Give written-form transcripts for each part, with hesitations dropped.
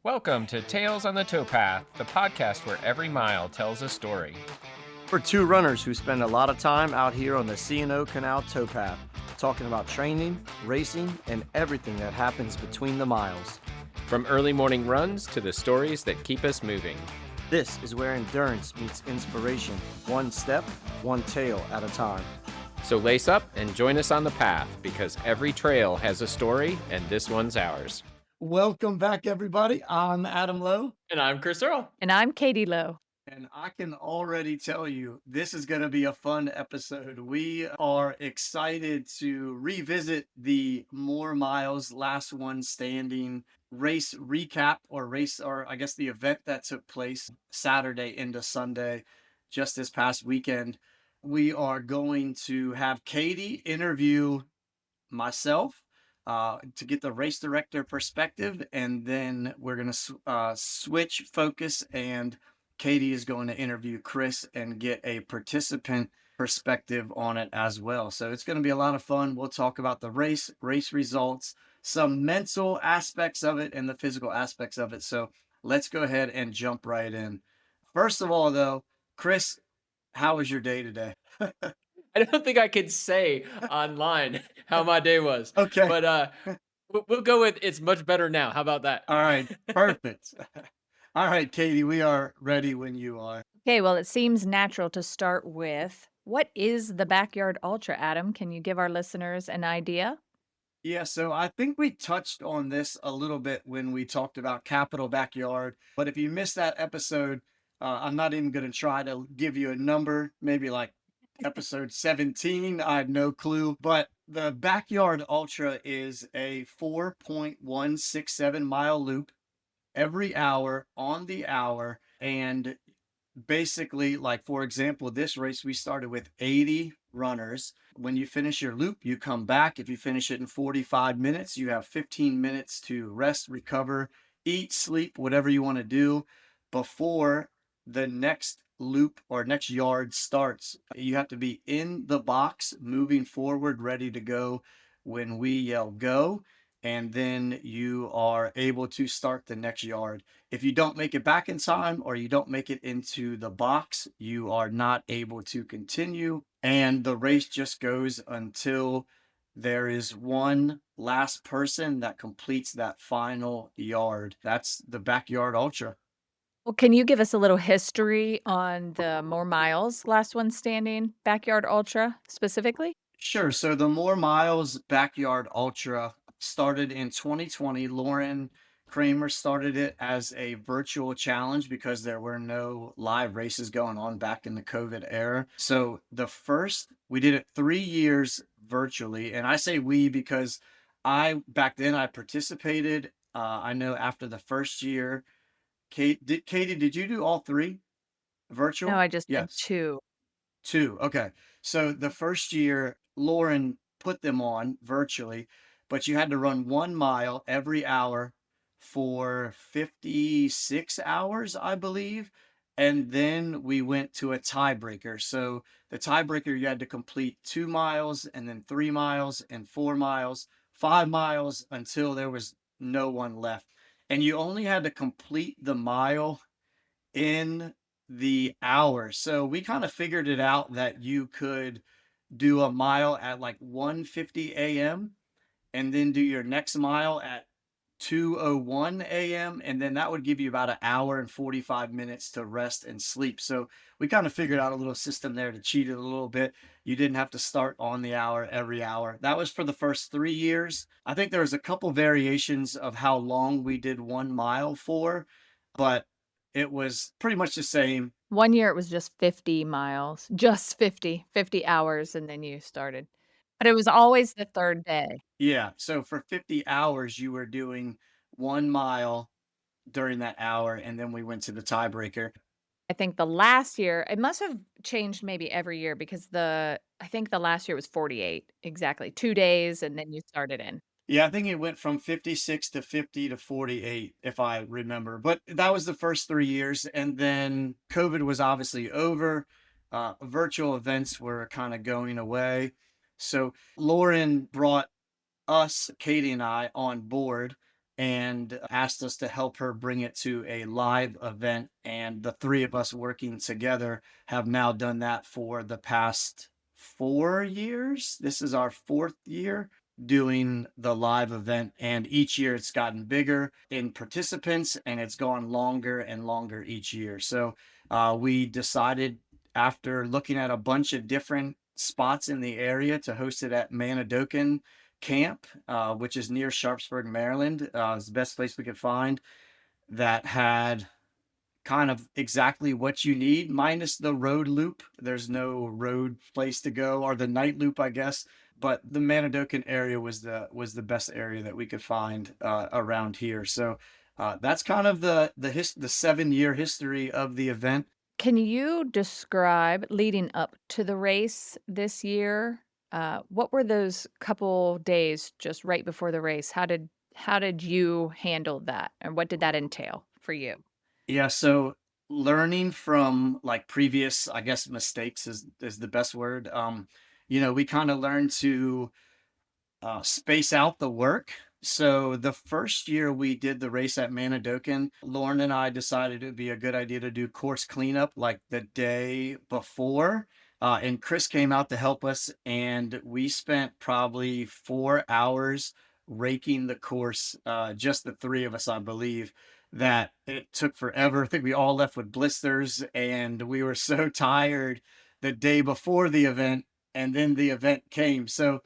Welcome to Tales on the Towpath, the podcast where every mile tells a story. We're two runners who spend a lot of time out here on the C&O Canal towpath, talking about training, racing, and everything that happens between the miles. From early morning runs to the stories that keep us moving. This is where endurance meets inspiration, one step, one tail at a time. So lace up and join us on the path because every trail has a story and this one's ours. Welcome back, everybody. I'm Adam Lowe. And I'm Chris Earl. And I'm Katie Lowe. And I can already tell you this is going to be a fun episode. We are excited to revisit the More Miles Last One Standing race recap or I guess the event that took place Saturday into Sunday just this past weekend. We are going to have Katie interview myself to get the race director perspective, and then we're going to switch focus, and Katie is going to interview Chris and get a participant perspective on it as well. So it's going to be a lot of fun. We'll talk about the race results, some mental aspects of it, and the physical aspects of it. So let's go ahead and jump right in. First of all, though, Chris, how was your day today? I don't think I could say online how my day was. Okay. But we'll go with it's much better now. How about that? All right. Perfect. All right, Katie, we are ready when you are. Okay, well, it seems natural to start with what is the Backyard Ultra, Adam? Can you give our listeners an idea? Yeah, so I think we touched on this a little bit when we talked about Capital Backyard. But if you missed that episode, I'm not even going to try to give you a number, maybe like episode 17. I have no clue. But the Backyard Ultra is a 4.167 mile loop every hour on the hour. And basically, like for example, this race we started with 80 runners. When you finish your loop, you come back. If you finish it in 45 minutes, you have 15 minutes to rest, recover, eat, sleep, whatever you want to do before the next loop or next yard starts. You have to be in the box, moving forward, ready to go when we yell go, and then you are able to start the next yard. If you don't make it back in time or you don't make it into the box, you are not able to continue. And the race just goes until there is one last person that completes that final yard. That's the Backyard Ultra. Well, can you give us a little history on the More Miles Last One Standing Backyard Ultra specifically? Sure. So the More Miles Backyard Ultra started in 2020. Lauren Kramer started it as a virtual challenge because there were no live races going on back in the COVID era. So we did it 3 years virtually. And I say we because back then I participated. I know after the first year, Katie, did you do all three No, virtual? I just did Yes. 2. Two. Okay. So the first year, Lauren put them on virtually, but you had to run 1 mile every hour for 56 hours, I believe. And then we went to a tiebreaker. So the tiebreaker, you had to complete 2 miles and then 3 miles and 4 miles, 5 miles until there was no one left. And you only had to complete the mile in the hour. So we kind of figured it out that you could do a mile at like 1:50 a.m. and then do your next mile at 2:01 a.m. and then that would give you about an hour and 45 minutes to rest and sleep. So we kind of figured out a little system there to cheat it a little bit. You didn't have to start on the hour every hour. That was for the first 3 years. I think there was a couple variations of how long we did 1 mile for, but it was pretty much the same. 1 year it was just 50 miles, just 50 hours, and then you started. But it was always the 3rd day. Yeah. So for 50 hours, you were doing 1 mile during that hour, and then we went to the tiebreaker. I think the last year it must have changed maybe every year because I think the last year was 48, exactly, 2 days, and then you started in. Yeah, I think it went from 56 to 50 to 48, if I remember. But that was the first 3 years. And then COVID was obviously over. Virtual events were kind of going away. So Lauren brought us, Katie and I, on board. and asked us to help her bring it to a live event. And the three of us working together have now done that for the past 4 years. This is our fourth year doing the live event, and each year it's gotten bigger in participants and it's gone longer and longer each year. So we decided, after looking at a bunch of different spots in the area, to host it at Manadokin Camp, which is near Sharpsburg, Maryland. It's the best place we could find that had kind of exactly what you need, minus the road loop. There's no road place to go, or the night loop, I guess. But the Manadokin area was the best area that we could find around here. So that's kind of the 7 year history of the event. Can you describe leading up to the race this year? What were those couple days just right before the race? How did you handle that, and what did that entail for you? Yeah, so learning from like previous, I guess, mistakes is the best word. We kind of learned to space out the work. So the first year we did the race at Manadokin, Lauren and I decided it would be a good idea to do course cleanup like the day before. And Chris came out to help us, and we spent probably 4 hours raking the course, just the three of us, I believe. That it took forever. I think we all left with blisters, and we were so tired the day before the event, and then the event came. So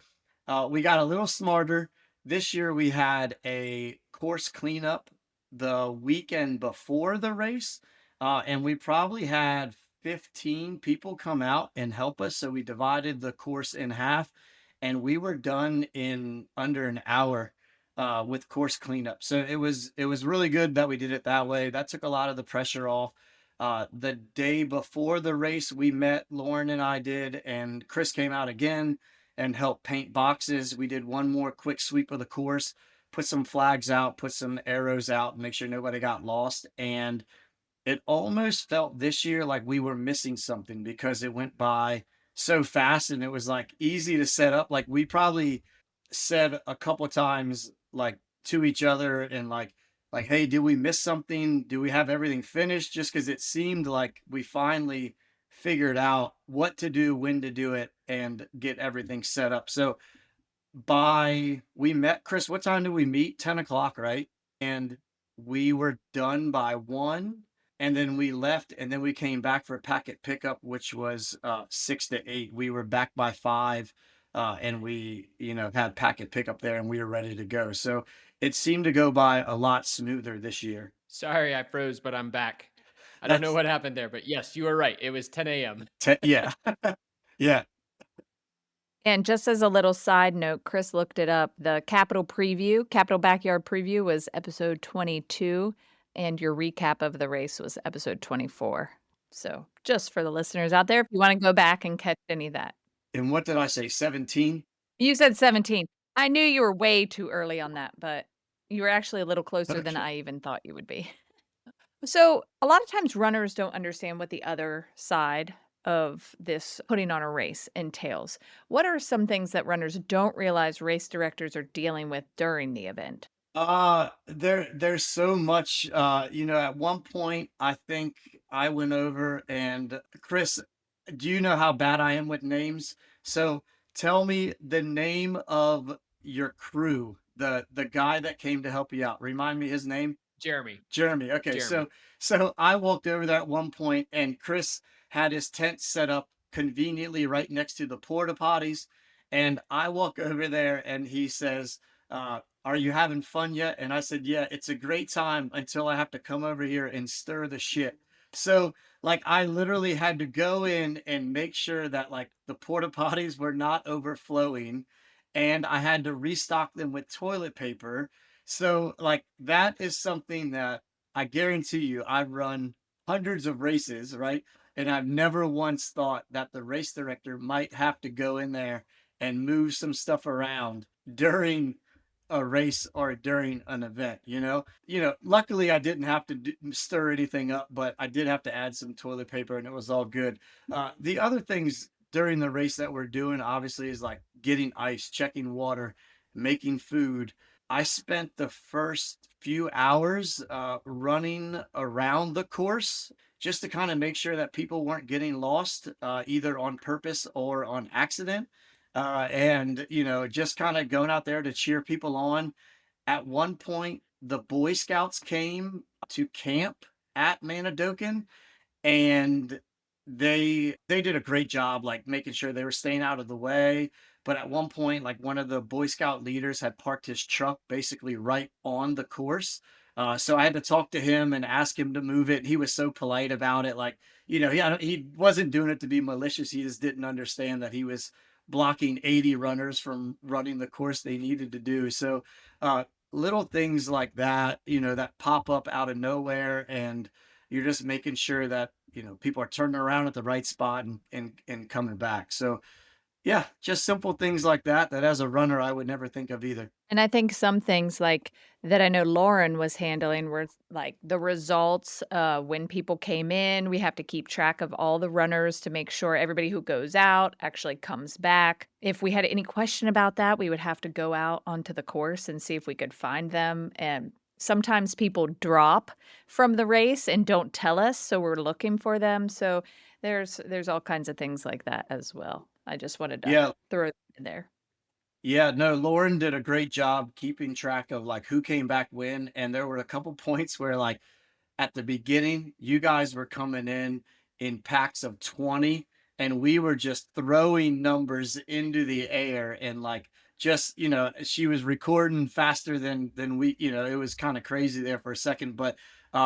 we got a little smarter. This year we had a course cleanup the weekend before the race, and we probably had 15 people come out and help us. So we divided the course in half, and we were done in under an hour with course cleanup. So it was really good that we did it that way. That took a lot of the pressure off. The day before the race, we met, Lauren and I did, and Chris came out again and helped paint boxes. We did one more quick sweep of the course, put some flags out, put some arrows out, make sure nobody got lost. And it almost felt this year like we were missing something because it went by so fast, and it was like easy to set up. Like we probably said a couple times like to each other, and like, hey, did we miss something? Do we have everything finished? Just because it seemed like we finally figured out what to do, when to do it, and get everything set up. So we met, Chris, what time did we meet? 10 o'clock, right? And we were done by 1, and then we left, and then we came back for a packet pickup, which was 6 to 8. We were back by 5, and we had packet pickup there, and we were ready to go. So it seemed to go by a lot smoother this year. Sorry, I froze, but I'm back. I don't know That's what happened there, but yes, you were right. It was 10 a.m. yeah. Yeah. And just as a little side note, Chris looked it up. The Capitol Backyard Preview was episode 22, and your recap of the race was episode 24. So just for the listeners out there, if you want to go back and catch any of that. And what did I say? 17? You said 17. I knew you were way too early on that, but you were actually a little closer than Okay. I even thought you would be. So, a lot of times runners don't understand what the other side of this putting on a race entails. What are some things that runners don't realize race directors are dealing with during the event? There's so much. At one point I think I went over, and Chris, do you know how bad I am with names? So tell me the name of your crew, the guy that came to help you out. Remind me his name. Jeremy. Jeremy. Okay, Jeremy. so I walked over there at one point, and Chris had his tent set up conveniently right next to the porta potties, and I walk over there, and he says, "Are you having fun yet?" And I said, "Yeah, it's a great time until I have to come over here and stir the shit." So like I literally had to go in and make sure that like the porta potties were not overflowing, and I had to restock them with toilet paper. So like that is something that I guarantee you I've run hundreds of races, right? And I've never once thought that the race director might have to go in there and move some stuff around during a race or during an event. Luckily I didn't have to stir anything up, but I did have to add some toilet paper, and it was all good. The other things during the race that we're doing obviously is like getting ice, checking water, making food. I spent the first few hours running around the course just to kind of make sure that people weren't getting lost, either on purpose or on accident. And, just kind of going out there to cheer people on. At one point, the Boy Scouts came to camp at Manadokin, and they did a great job like making sure they were staying out of the way. But at one point, like, one of the Boy Scout leaders had parked his truck basically right on the course. So I had to talk to him and ask him to move it. He was so polite about it, like, he wasn't doing it to be malicious. He just didn't understand that he was blocking 80 runners from running the course they needed to do. So uh little things like that, that pop up out of nowhere, and you're just making sure that, people are turning around at the right spot and coming back. So yeah, just simple things like that, that as a runner, I would never think of either. And I think some things like that I know Lauren was handling were like the results, when people came in. We have to keep track of all the runners to make sure everybody who goes out actually comes back. If we had any question about that, we would have to go out onto the course and see if we could find them. And sometimes people drop from the race and don't tell us, so we're looking for them. So there's all kinds of things like that as well. I just wanted to Yeah. throw it in there. Yeah, no, Lauren did a great job keeping track of like who came back when. And there were a couple points where, like, at the beginning, you guys were coming in packs of 20, and we were just throwing numbers into the air, and like, just, she was recording faster than we, it was kind of crazy there for a second. But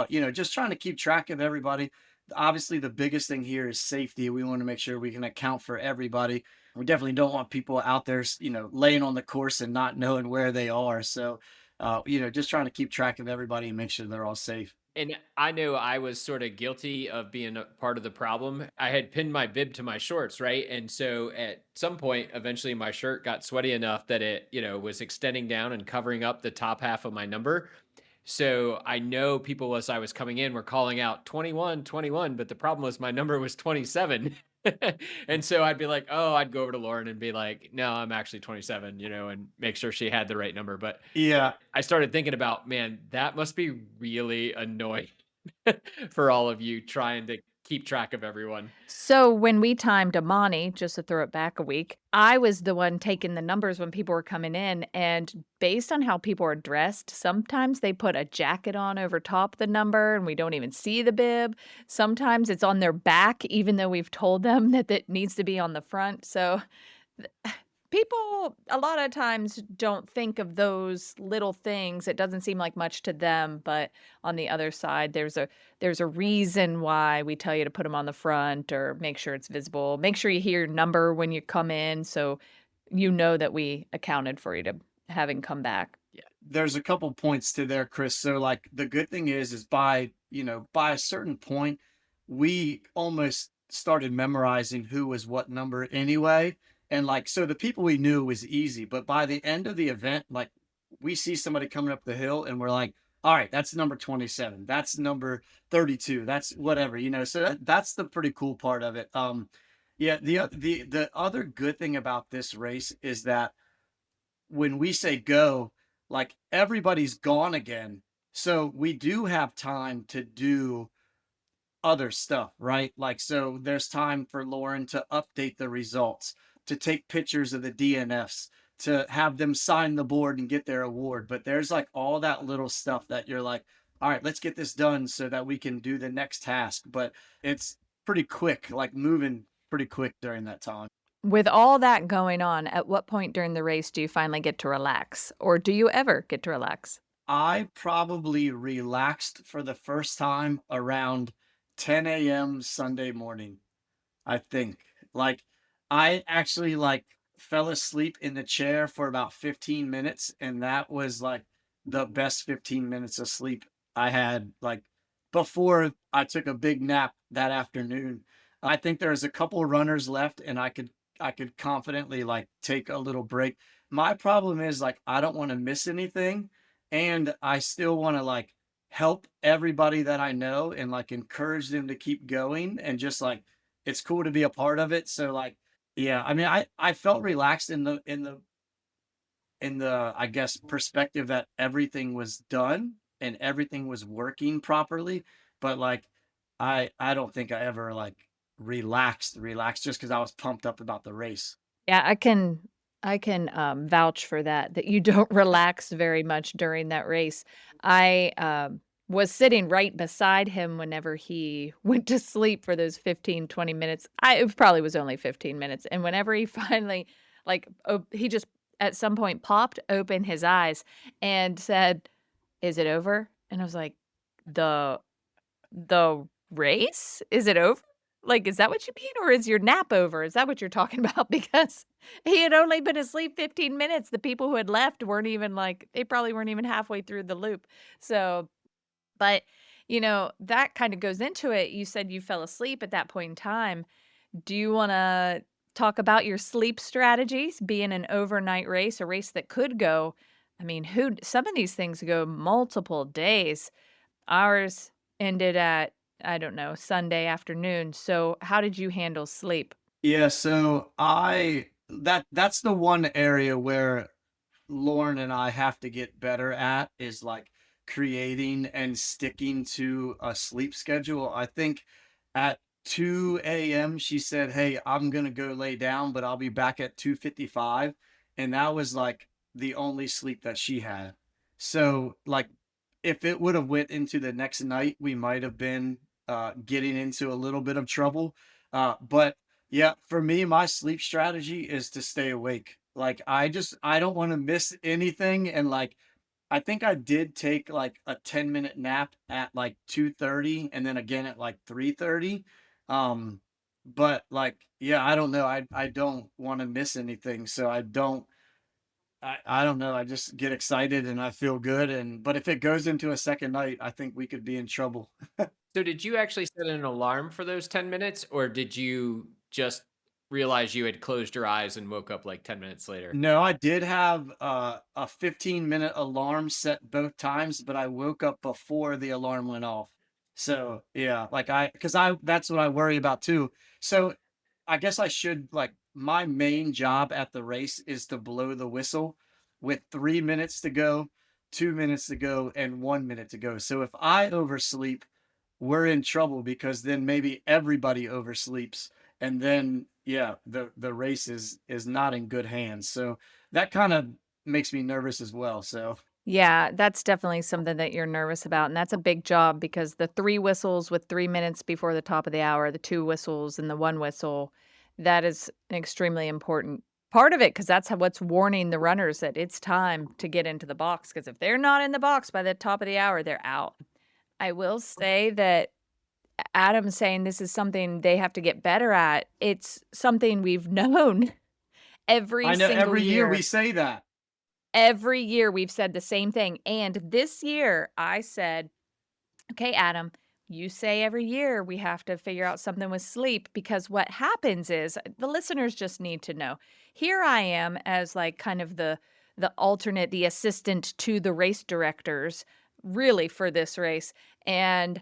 just trying to keep track of everybody. Obviously, the biggest thing here is safety. We want to make sure we can account for everybody. We definitely don't want people out there, laying on the course and not knowing where they are. So just trying to keep track of everybody and make sure they're all safe. And I know I was sort of guilty of being a part of the problem. I had pinned my bib to my shorts, right? And so at some point, eventually my shirt got sweaty enough that it, was extending down and covering up the top half of my number. So I know people, as I was coming in, were calling out 21, 21, but the problem was my number was 27. And so I'd be like, oh, I'd go over to Lauren and be like, no, I'm actually 27, and make sure she had the right number. But Yeah. I started thinking about, man, that must be really annoying for all of you trying to keep track of everyone. So when we timed Amani, just to throw it back a week, I was the one taking the numbers when people were coming in. And based on how people are dressed, sometimes they put a jacket on over top the number and we don't even see the bib. Sometimes it's on their back, even though we've told them that it needs to be on the front. So people a lot of times don't think of those little things. It doesn't seem like much to them, but on the other side, there's a reason why we tell you to put them on the front or make sure it's visible. Make sure you hear your number when you come in, so you know that we accounted for you to having come back. There's a couple points to there, Chris. So like, the good thing is by a certain point, we almost started memorizing who was what number anyway. And like, so the people we knew was easy, but by the end of the event, like, we see somebody coming up the hill and we're like, all right, that's number 27. That's number 32. That's whatever, so that's the pretty cool part of it. Yeah, the other good thing about this race is that when we say go, like, everybody's gone again. So we do have time to do other stuff, right? Like, so there's time for Lauren to update the results, to take pictures of the DNFs, to have them sign the board and get their award. But there's like all that little stuff that you're like, all right, let's get this done so that we can do the next task. But it's pretty quick, like moving pretty quick during that time. With all that going on, at what point during the race do you finally get to relax? Or do you ever get to relax? I probably relaxed for the first time around 10 a.m. Sunday morning. I think. Like, I actually, like, fell asleep in the chair for about 15 minutes, and that was like the best 15 minutes of sleep I had, like, before I took a big nap that afternoon. I think there's a couple runners left, and I could confidently like take a little break. My problem is, like, I don't want to miss anything, and I still want to like help everybody that I know and like encourage them to keep going, and just like, it's cool to be a part of it. So like, yeah, I mean, I felt relaxed in the in the, I guess, perspective that everything was done and everything was working properly. But like, I don't think I ever like relaxed just because I was pumped up about the race. Yeah, I can vouch for that, that you don't relax very much during that race. I was sitting right beside him whenever he went to sleep for those 15, 20 minutes. It probably was only 15 minutes, and whenever he finally, like, he just at some point popped open his eyes and said, "Is it over?" And I was like, "The the race? Is it over? Like, is that what you mean? Or is your nap over? Is that what you're talking about?" Because he had only been asleep 15 minutes. The people who had left weren't even like, they probably weren't even halfway through the loop. So, but, that kind of goes into it. You said you fell asleep at that point in time. Do you want to talk about your sleep strategies, being an overnight race, a race that could go, I mean, some of these things go multiple days. Ours ended at, I don't know, Sunday afternoon. So how did you handle sleep? Yeah, so that's the one area where Lauren and I have to get better at is like creating and sticking to a sleep schedule. I think at 2 a.m. she said, "Hey, I'm gonna go lay down, but I'll be back at 2:55." And that was like the only sleep that she had. So like if it would have went into the next night, we might have been getting into a little bit of trouble. But yeah, for me, my sleep strategy is to stay awake. Like I don't want to miss anything. And like I think I did take like a 10-minute nap at like 2:30 and then again at like 3:30. Um, but like, yeah, I don't know. I don't want to miss anything. So I don't know. I just get excited and I feel good. And but if it goes into a second night, I think we could be in trouble. So did you actually set an alarm for those 10 minutes, or did you just realize you had closed your eyes and woke up like 10 minutes later? No, I did have a 15-minute alarm set both times, but I woke up before the alarm went off. So yeah, like because I that's what I worry about too. So I guess I should like my main job at the race is to blow the whistle with 3 minutes to go, 2 minutes to go, and 1 minute to go. So if I oversleep, we're in trouble because then maybe everybody oversleeps and then yeah, the race is not in good hands. So that kind of makes me nervous as well. So Yeah, that's definitely something that you're nervous about. And that's a big job because the three whistles with 3 minutes before the top of the hour, the two whistles and the one whistle, that is an extremely important part of it because that's what's warning the runners that it's time to get into the box. Because if they're not in the box by the top of the hour, they're out. I will say that Adam's saying this is something they have to get better at. It's something we've known every I know single every year we year. say that. Every year we've said the same thing. And this year I said, "Okay, Adam, you say every year we have to figure out something with sleep because what happens is the listeners just need to know. Here I am as like kind of the alternate, the assistant to the race directors really for this race, and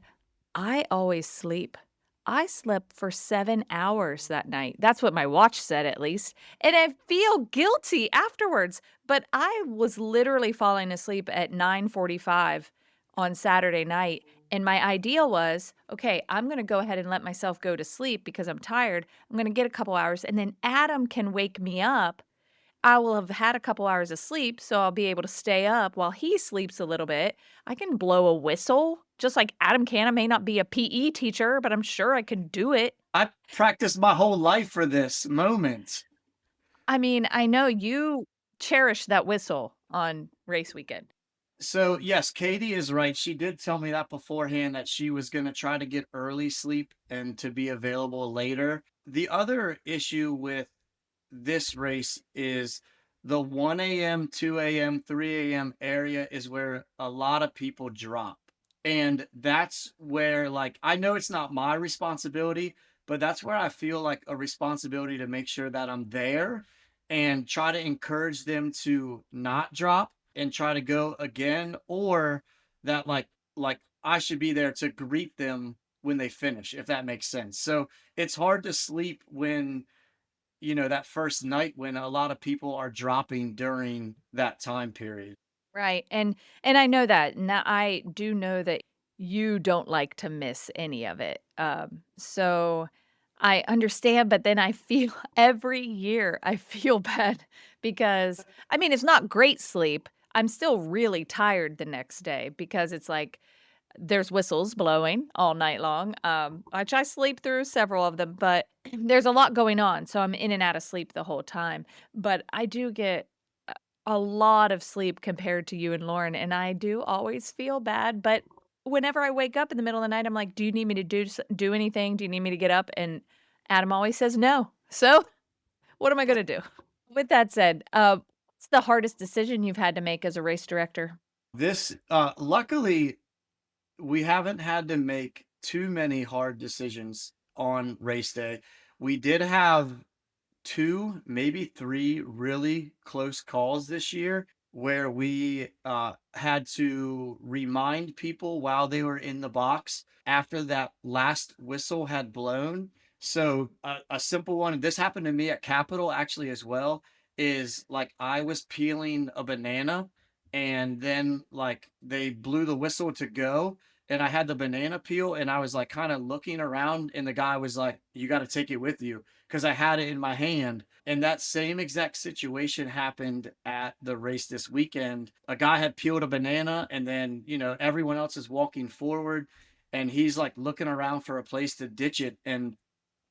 I always sleep. I slept for 7 hours that night. That's what my watch said, at least. And I feel guilty afterwards. But I was literally falling asleep at 9:45 on Saturday night. And my ideal was, okay, I'm going to go ahead and let myself go to sleep because I'm tired. I'm going to get a couple hours, and then Adam can wake me up. I will have had a couple hours of sleep, so I'll be able to stay up while he sleeps a little bit. I can blow a whistle just like Adam can. I may not be a PE teacher, but I'm sure I could do it. I practiced my whole life for this moment. I mean, I know you cherish that whistle on race weekend. So yes, Katie is right. She did tell me that beforehand that she was going to try to get early sleep and to be available later. The other issue with this race is the 1 a.m., 2 a.m., 3 a.m. area is where a lot of people drop. And that's where, like, I know it's not my responsibility, but that's where I feel like a responsibility to make sure that I'm there and try to encourage them to not drop and try to go again, or that, like I should be there to greet them when they finish, if that makes sense. So it's hard to sleep when that first night when a lot of people are dropping during that time period. Right. And I know that. Now I do know that you don't like to miss any of it. So I understand, but then I feel every year I feel bad because I mean it's not great sleep. I'm still really tired the next day because it's like there's whistles blowing all night long, which I sleep through several of them, but there's a lot going on, so I'm in and out of sleep the whole time. But I do get a lot of sleep compared to you and Lauren, and I do always feel bad, but whenever I wake up in the middle of the night, I'm like, "Do you need me to do anything? Do you need me to get up?" And Adam always says no. So, what am I gonna do? With that said, what's the hardest decision you've had to make as a race director? This, luckily, we haven't had to make too many hard decisions on race day. We did have two, maybe three really close calls this year where we had to remind people while they were in the box after that last whistle had blown. So, a simple one, this happened to me at Capitol actually as well, is like I was peeling a banana and then like they blew the whistle to go and I had the banana peel and I was like kind of looking around and the guy was like, "You got to take it with you," because I had it in my hand. And that same exact situation happened at the race this weekend. A guy had peeled a banana, and then, everyone else is walking forward, and he's like looking around for a place to ditch it. And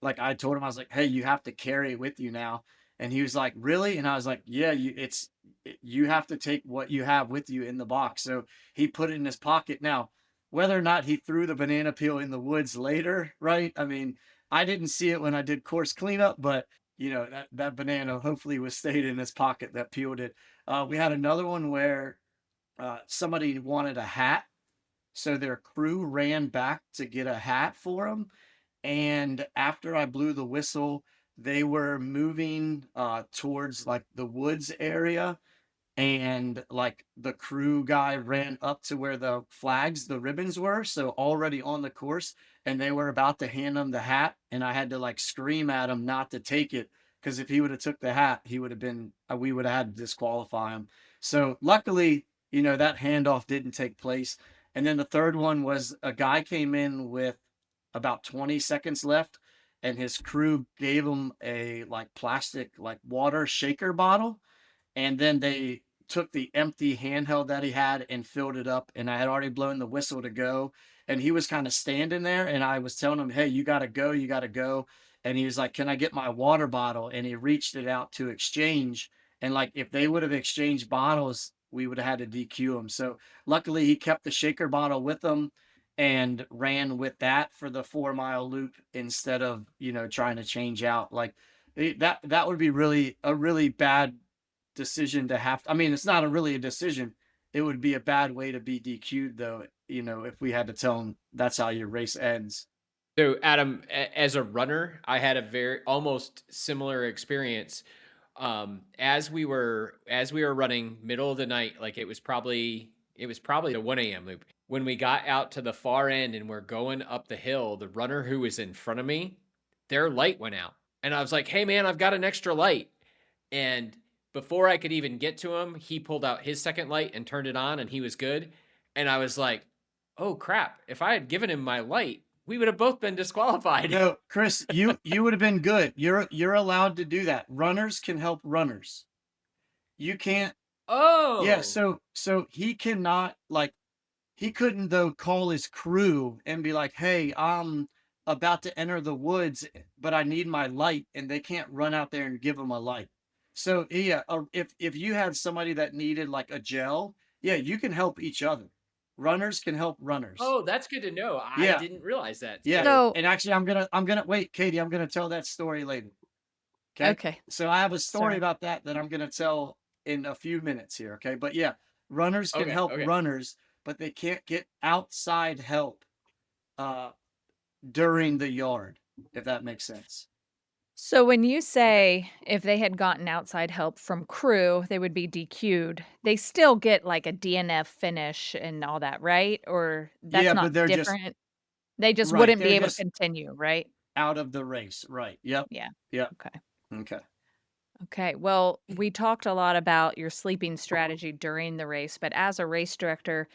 like I told him, I was like, "Hey, you have to carry it with you now." And he was like, "Really?" And I was like, "Yeah, you have to take what you have with you in the box." So he put it in his pocket. Now, whether or not he threw the banana peel in the woods later, right? I mean, I didn't see it when I did course cleanup, but that banana hopefully was stayed in his pocket that peeled it. We had another one where somebody wanted a hat, so their crew ran back to get a hat for him, and after I blew the whistle, they were moving towards like the woods area, and like the crew guy ran up to where the ribbons were, so already on the course, and they were about to hand him the hat, and I had to like scream at him not to take it because if he would have took the hat, he would have been we would have had to disqualify him. So luckily, that handoff didn't take place. And then the third one was a guy came in with about 20 seconds left, and his crew gave him a like plastic like water shaker bottle, and then they took the empty handheld that he had and filled it up, and I had already blown the whistle to go, and he was kind of standing there, and I was telling him, "Hey, you got to go, you got to go." And he was like, "Can I get my water bottle?" And he reached it out to exchange, and like if they would have exchanged bottles, we would have had to DQ him. So luckily he kept the shaker bottle with him and ran with that for the 4 mile loop instead of trying to change out. Like that would be really a really bad decision to have. I mean, it's not really a decision. It would be a bad way to be DQ'd, though. If we had to tell them that's how your race ends. So, Adam, as a runner, I had a very almost similar experience. As we were running middle of the night, like it was probably the 1 a.m. loop. When we got out to the far end and we're going up the hill, the runner who was in front of me, their light went out, and I was like, "Hey, man, I've got an extra light." And before I could even get to him, he pulled out his second light and turned it on, and he was good. And I was like, "Oh crap! If I had given him my light, we would have both been disqualified." No, Chris, you would have been good. You're allowed to do that. Runners can help runners. You can't. Yeah. Oh, So he cannot like he couldn't though call his crew and be like, "Hey, I'm about to enter the woods, but I need my light," and they can't run out there and give him a light. So yeah, if you had somebody that needed like a gel, yeah, you can help each other. Runners can help runners. oh, that's good to know. I Yeah, didn't realize that. yeah. So, So And actually, I'm gonna wait, Katie. I'm gonna tell that story later. Okay. okay, So I have a story sorry. about that I'm gonna tell in a few minutes here. Okay. But yeah, runners can okay, help okay. runners, but they can't get outside help uh, during the yard, if that makes sense. So when you say if they had gotten outside help from crew, they would be DQ'd, they still get like a DNF finish and all that, right? Or that's Yeah, but not they're just different? They just right. wouldn't be They're able to just continue, right? out of the race. Right. Yep. Yeah. Yep. Okay. Okay. Okay. Well, we talked a lot about your sleeping strategy during the race, but as a race director,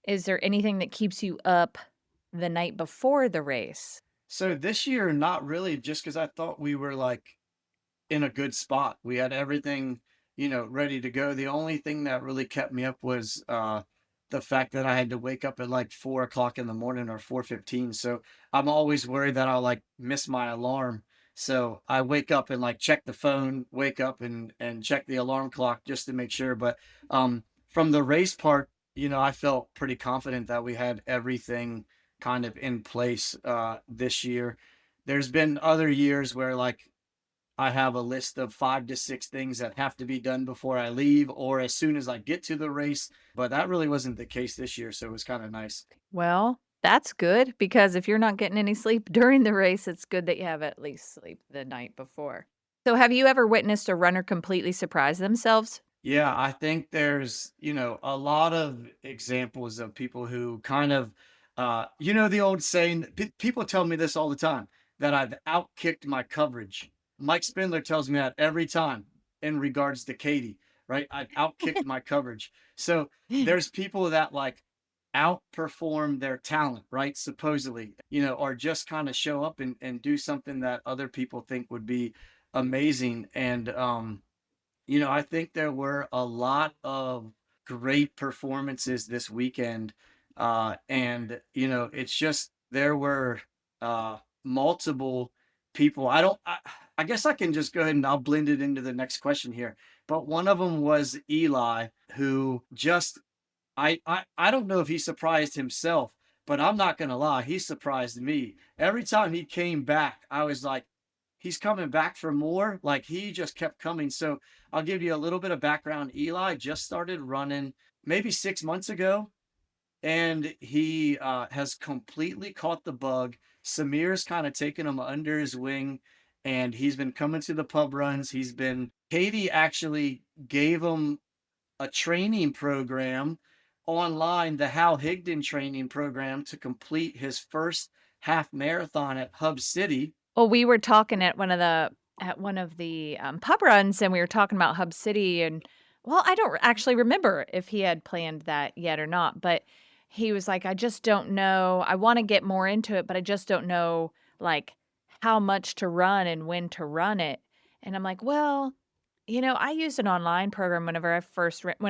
is there anything that keeps you up the night before the race? So this year, not really, just because I thought we were like in a good spot. We had everything, ready to go. The only thing that really kept me up was the fact that I had to wake up at like 4 o'clock in the morning or 4:15. So I'm always worried that I'll like miss my alarm. So I wake up and like check the phone, wake up and check the alarm clock just to make sure. But from the race part, I felt pretty confident that we had everything kind of in place this year. There's been other years where like I have a list of 5 to 6 things that have to be done before I leave or as soon as I get to the race, but that really wasn't the case this year, so it was kinda nice. Well, that's good because if you're not getting any sleep during the race, it's good that you have at least sleep the night before. So, have you ever witnessed a runner completely surprise themselves? Yeah, I think there's, a lot of examples of people who kind of, the old saying, people tell me this all the time, that I've outkicked my coverage. Mike Spindler tells me that every time in regards to Katie, right? I've outkicked my coverage. So there's people that like outperform their talent, right? Supposedly, or just kind of show up and do something that other people think would be amazing. And, I think there were a lot of great performances this weekend. And, it's just there were multiple people. I guess I can just go ahead and I'll blend it into the next question here. But one of them was Eli, who just I don't know if he surprised himself, but I'm not gonna lie, he surprised me. Every time he came back, I was like, he's coming back for more. Like he just kept coming. So I'll give you a little bit of background. Eli just started running maybe 6 months ago, and he has completely caught the bug. Samir's kind of taken him under his wing, and he's been coming to the pub runs. Katie actually gave him a training program online, the Hal Higdon training program, to complete his first half marathon at Hub City. Well, we were talking at one of the pub runs, and we were talking about Hub City, and well, I don't actually remember if he had planned that yet or not, but he was like, "I just don't know. I want to get more into it, but I just don't know like how much to run and when to run it." And I'm like, "Well, I used an online program when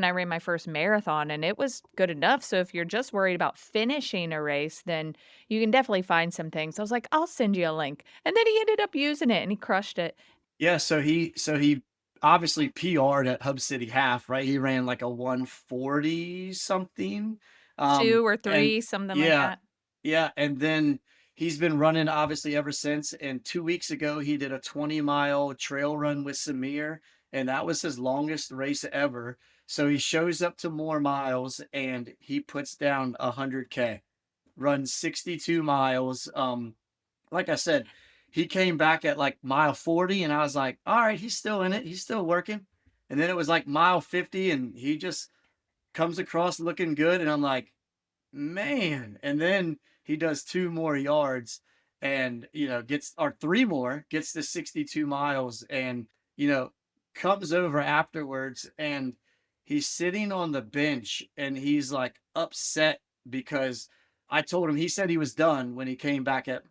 I ran my first marathon, and it was good enough. So if you're just worried about finishing a race, then you can definitely find some things." I was like, "I'll send you a link." And then he ended up using it and he crushed it. Yeah, so he obviously PR'd at Hub City half, right? He ran like a 140 something. 2 or And 3, something like yeah, that. yeah, and then he's been running obviously ever since. And 2 weeks ago, he did a 20-mile trail run with Samir, and that was his longest race ever. So he shows up to more miles and he puts down 100K, runs 62 miles. Like I said, he came back at like mile 40, and I was like, all right, he's still in it. He's still working. And then it was like mile 50, and he just comes across looking good. And I'm like, man. And then he does 2 more yards and, gets, or 3 more, gets to 62 miles and, you know, comes over afterwards and he's sitting on the bench and he's like upset because I told him, he said he was done when he came back at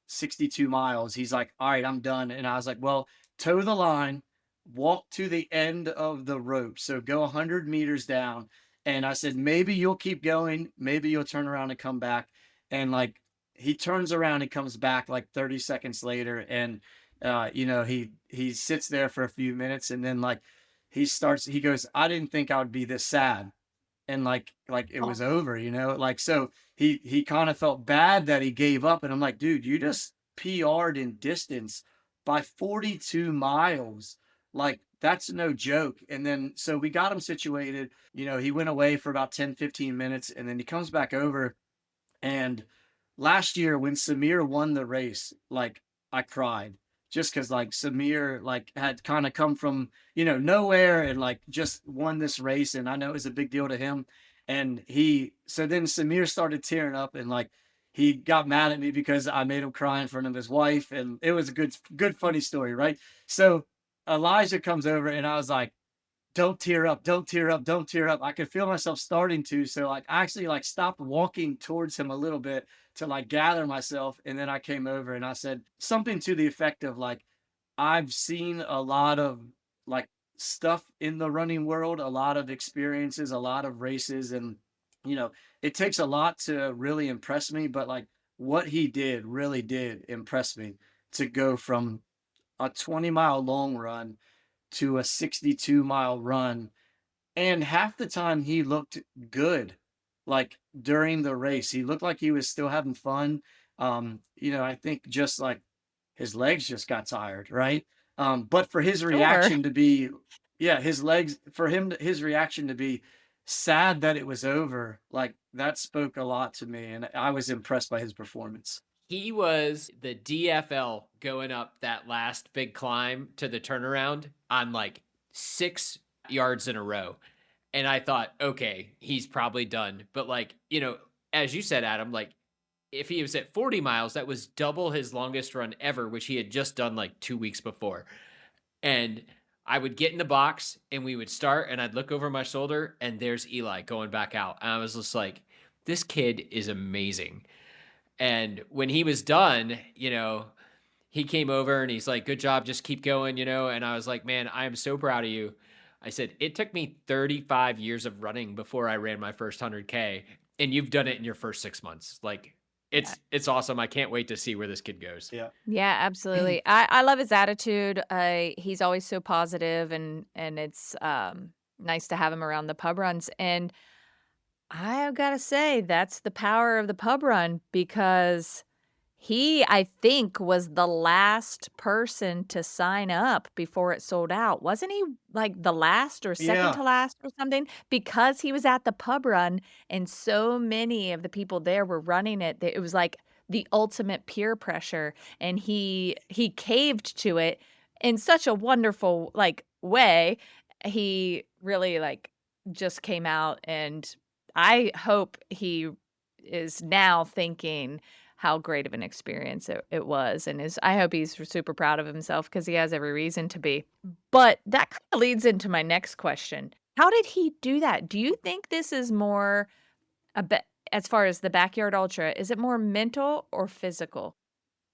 62 miles. He's like, all right, I'm done. And I was like, well, toe the line, walk to the end of the rope. So go 100 meters down, and I said, maybe you'll keep going. Maybe you'll turn around and come back. And like he turns around and comes back like 30 seconds later. And he sits there for a few minutes and then like he goes, I didn't think I would be this sad. And like it was Oh. over, like so he kind of felt bad that he gave up. And I'm like, dude, you just PR'd in distance by 42 miles. Like that's no joke. And then so we got him situated. He went away for about 10, 15 minutes and then he comes back over. And last year when Samir won the race, like I cried just because like Samir like had kind of come from, nowhere and like just won this race. And I know it was a big deal to him. And so then Samir started tearing up and like he got mad at me because I made him cry in front of his wife, and it was a good funny story, right? So Elijah comes over, and I was like, don't tear up, don't tear up, don't tear up. I could feel myself starting to. So like I actually like stopped walking towards him a little bit to like gather myself. And then I came over and I said something to the effect of like, I've seen a lot of like stuff in the running world, a lot of experiences, a lot of races. And, you know, it takes a lot to really impress me. But like what he did really did impress me to go from a 20-mile long run to a 62-mile run. And half the time he looked good. Like during the race, he looked like he was still having fun. I think just like his legs just got tired, right? But for his Sure. reaction to be, yeah, his legs, for him, his reaction to be sad that it was over, like that spoke a lot to me. And I was impressed by his performance. He was the DFL going up that last big climb to the turnaround on like 6 yards in a row. And I thought, okay, he's probably done. But like, as you said, Adam, like if he was at 40 miles, that was double his longest run ever, which he had just done like 2 weeks before. And I would get in the box and we would start and I'd look over my shoulder and there's Eli going back out. And I was just like, this kid is amazing. And when he was done, he came over and he's like, good job, just keep going, And I was like, man, I am so proud of you. I said, it took me 35 years of running before I ran my first 100K, and you've done it in your first 6 months. Like, Yeah. it's awesome. I can't wait to see where this kid goes. Yeah. Yeah, absolutely. I love his attitude. He's always so positive, and it's nice to have him around the pub runs. And I gotta say, that's the power of the pub run because he, I think, was the last person to sign up before it sold out. Wasn't he like the last or second Yeah. to last or something? Because he was at the pub run and so many of the people there were running it, that it was like the ultimate peer pressure, and he caved to it in such a wonderful like way. He really like just came out, and I hope he is now thinking how great of an experience it was, and I hope he's super proud of himself because he has every reason to be. But that kind of leads into my next question. How did he do that? Do you think this is more a bit as far as the backyard ultra, is it more mental or physical?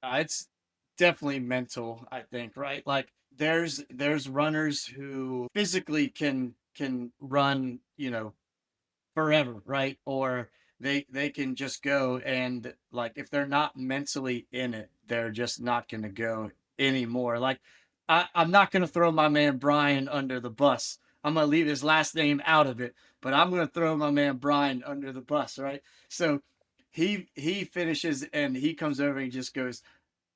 It's definitely mental, I think, right? Like there's runners who physically can run, forever, right? Or they can just go, and like if they're not mentally in it, they're just not going to go anymore. Like I'm not going to throw my man Brian under the bus. I'm going to leave his last name out of it, but I'm going to throw my man Brian under the bus, right? So he finishes and he comes over and he just goes,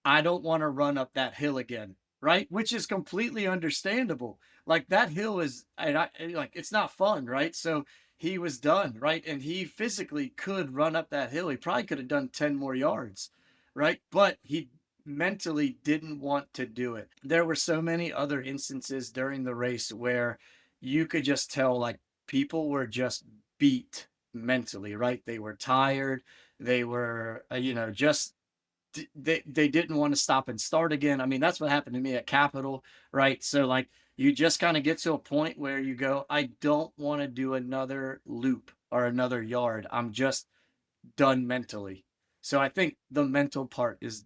I don't want to run up that hill again, right? Which is completely understandable. Like that hill is, like it's not fun, right? So he was done, right? And he physically could run up that hill. He probably could have done 10 more yards, right? But he mentally didn't want to do it. There were so many other instances during the race where you could just tell like people were just beat mentally, right? They were tired. They were, just they didn't want to stop and start again. I mean, that's what happened to me at Capitol, right? So like you just kind of get to a point where you go, I don't want to do another loop or another yard. I'm just done mentally. So I think the mental part is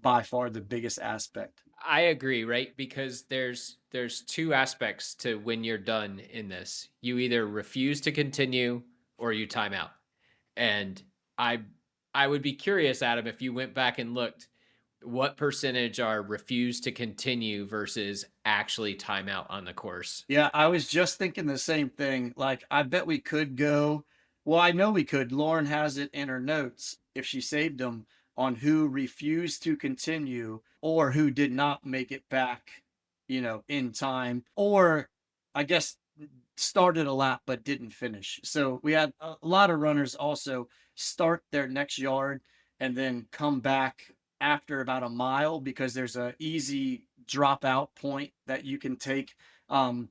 by far the biggest aspect. I agree, right? Because there's two aspects to when you're done in this. You either refuse to continue or you time out. And I I would be curious, Adam, if you went back and looked, what percentage are refused to continue versus actually time out on the course? Yeah, I was just thinking the same thing. Like, I bet we could go. Well, I know we could. Lauren has it in her notes if she saved them on who refused to continue or who did not make it back, in time, or I guess started a lap but didn't finish. So we had a lot of runners also start their next yard and then come back after about a mile because there's a easy dropout point that you can take. And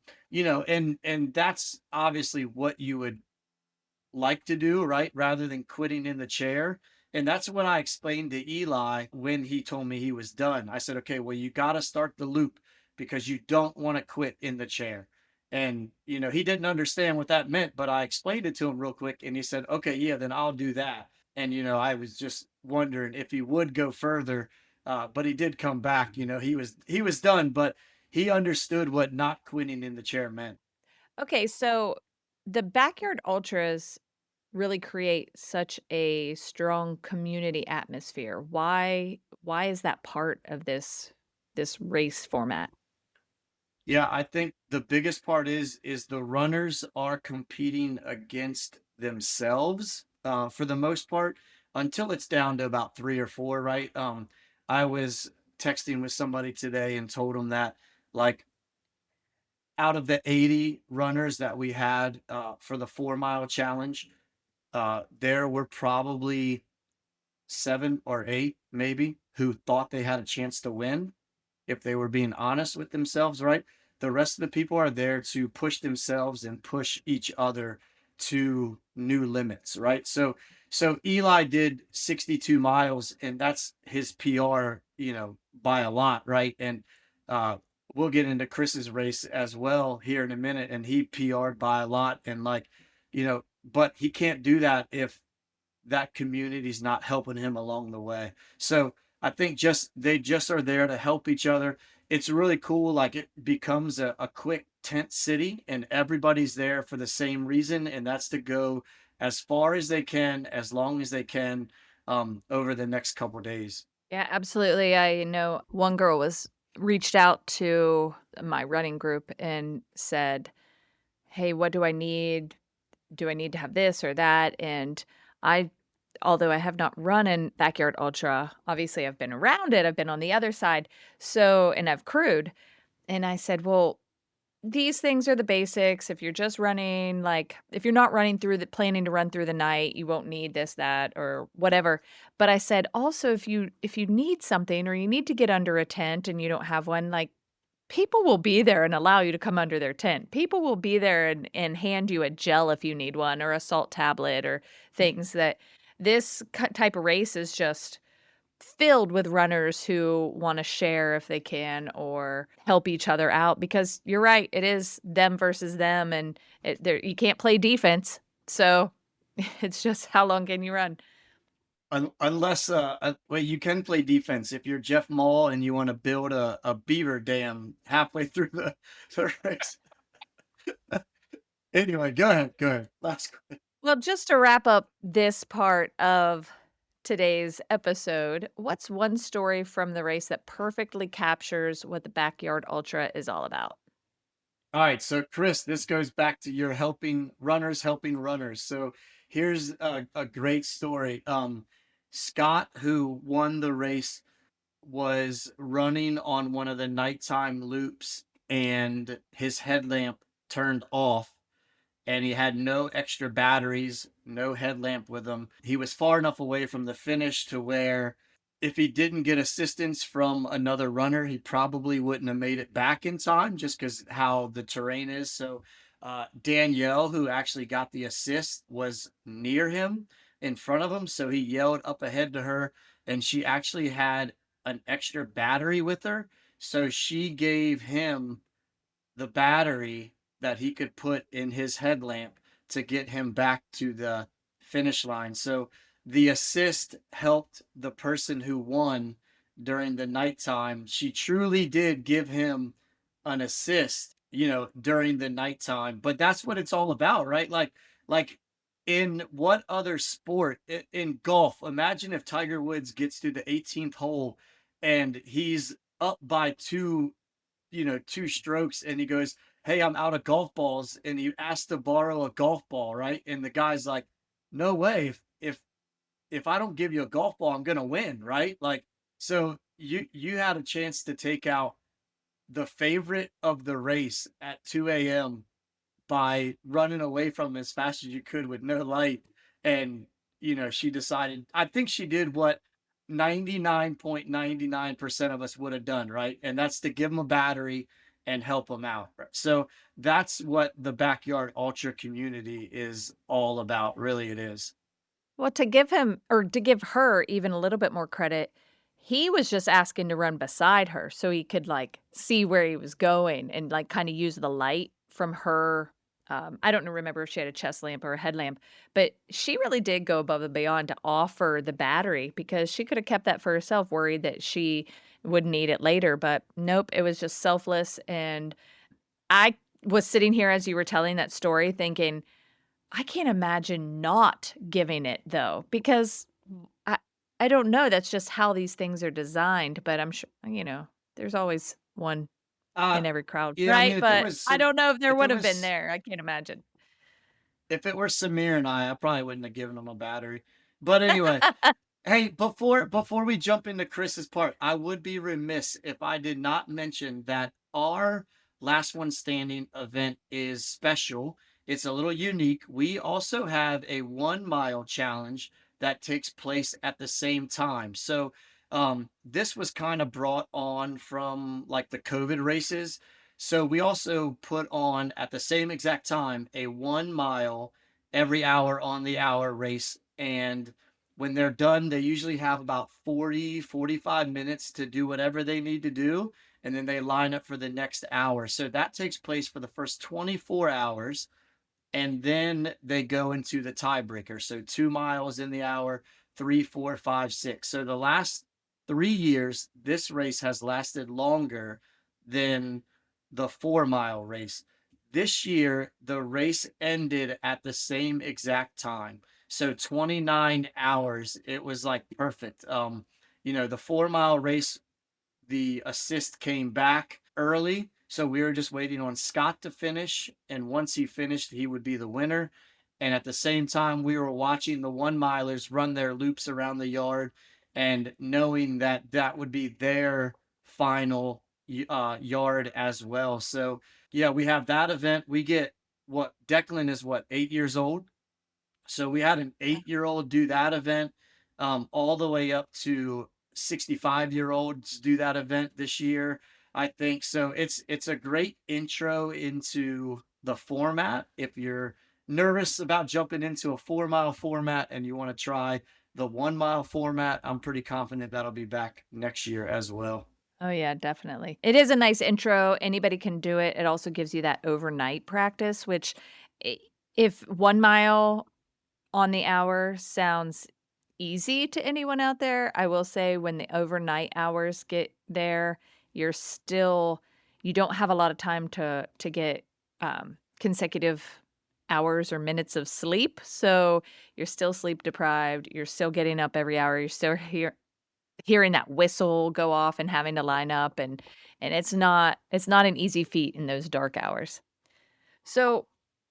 that's obviously what you would like to do, right? Rather than quitting in the chair. And that's what I explained to Eli when he told me he was done. I said, okay, well, you got to start the loop because you don't want to quit in the chair. And, he didn't understand what that meant, but I explained it to him real quick. And he said, okay, yeah, then I'll do that. And, I was just wondering if he would go further. But he did come back. He was done, but he understood what not quitting in the chair meant. Okay, so the backyard ultras really create such a strong community atmosphere. Why is that part of this race format? Yeah, I think the biggest part is the runners are competing against themselves for the most part until it's down to about three or four, right? I was texting with somebody today and told them that like out of the 80 runners that we had for the 4 mile challenge, there were probably seven or eight maybe who thought they had a chance to win if they were being honest with themselves, right? The rest of the people are there to push themselves and push each other to new limits, right? So Eli did 62 miles and that's his PR, by a lot, right? And uh we'll get into Chris's race as well here in a minute and he PR'd by a lot and like, but he can't do that if that community's not helping him along the way. So I think just they just are there to help each other. It's really cool. Like it becomes a quick tent city and everybody's there for the same reason. And that's to go as far as they can, as long as they can, over the next couple of days. Yeah, absolutely. I know one girl was reached out to my running group and said, "Hey, what do I need? Do I need to have this or that?" And I although I have not run in backyard ultra, obviously I've been around it. I've been on the other side. So, and I've crewed. And I said, "Well, these things are the basics. If you're just running, like if you're not running through the planning to run through the night, you won't need this, that, or whatever." But I said, also, if you need something or you need to get under a tent and you don't have one, like people will be there and allow you to come under their tent. People will be there and hand you a gel if you need one or a salt tablet or things that type of race is just filled with runners who want to share if they can or help each other out because you're right, it is them versus them and you can't play defense. So it's just how long can you run? Unless, well, you can play defense if you're Jeff Mall and you want to build a beaver dam halfway through the race. Anyway, go ahead. Go ahead. Last. Well, just to wrap up this part of today's episode, what's one story from the race that perfectly captures what the backyard ultra is all about? All right, so Chris, this goes back to your helping runners helping runners. So here's a great story. Scott, who won the race, was running on one of the nighttime loops and his headlamp turned off and he had no extra batteries, no headlamp with him. He was far enough away from the finish to where if he didn't get assistance from another runner, he probably wouldn't have made it back in time just because how the terrain is. So Danielle, who actually got the assist, was near him in front of him. So he yelled up ahead to her, and she actually had an extra battery with her. So she gave him the battery that he could put in his headlamp to get him back to the finish line. So the assist helped the person who won during the nighttime. She truly did give him an assist, during the nighttime. But that's what it's all about, right? Like in what other sport in golf, imagine if Tiger Woods gets to the 18th hole and he's up by two strokes and he goes, "Hey, I'm out of golf balls," and he asks to borrow a golf ball, right? And the guy's like, "No way. If I don't give you a golf ball, I'm gonna win," right? Like, so you had a chance to take out the favorite of the race at 2 a.m. by running away from him as fast as you could with no light. And, she decided, I think she did what 99.99% of us would have done, right? And that's to give him a battery and help him out. Right? So that's what the backyard ultra community is all about. Really, it is. Well, to give him or to give her even a little bit more credit, he was just asking to run beside her so he could, like, see where he was going and, like, kinda use the light from her, I don't remember if she had a chest lamp or a headlamp, but she really did go above and beyond to offer the battery because she coulda kept that for herself, worried that she would need it later, but nope, it was just selfless, and I was sitting here as you were telling that story thinking, I can't imagine not giving it though, because I I don't know, that's just how these things are designed, but I'm sure, there's always one Uh, in every crowd, yeah, I mean, right? But I don't know if there if it would have been was there. I can't imagine. if it were Samir and I probably wouldn't have given him a battery. But anyway, hey, before we jump into Chris's part, I would be remiss if I did not mention that our last one standing event is special. It's a little unique. We also have a 1 mile challenge that takes place at the same time. So this was kind of brought on from like the COVID races. So we also put on at the same exact time a 1 mile every hour on the hour race. And when they're done, they usually have about 40, 45 minutes to do whatever they need to do. And then they line up for the next hour. So that takes place for the first 24 hours. And then they go into the tiebreaker. So 2 miles in the hour, three, 4, 5, 6. So the last 3 years, this race has lasted longer than the 4 mile race. This year, the race ended at the same exact time. So 29 hours. It was like perfect. The 4 mile race, the assist came back early. So we were just waiting on Scott to finish. And once he finished, he would be the winner. And at the same time, we were watching the 1 milers run their loops around the yard and knowing that that would be their final yard as well. So, yeah, we have that event. We get what Declan is, what, 8 years old? So we had an 8-year-old do that event, all the way up to 65-year-olds do that event this year, I think. So it's a great intro into the format. If you're nervous about jumping into a 4 mile format and you want to try the 1 mile format, I'm pretty confident that'll be back next year as well. Oh, yeah, definitely. It is a nice intro. Anybody can do it. It also gives you that overnight practice, which I if 1 mile on the hour sounds easy to anyone out there, I will say when the overnight hours get there, you're still you don't have a lot of time to get, consecutive hours or minutes of sleep, so you're still sleep deprived, you're still getting up every hour, you're still hearing that whistle go off and having to line up, and it's not an easy feat in those dark hours. So,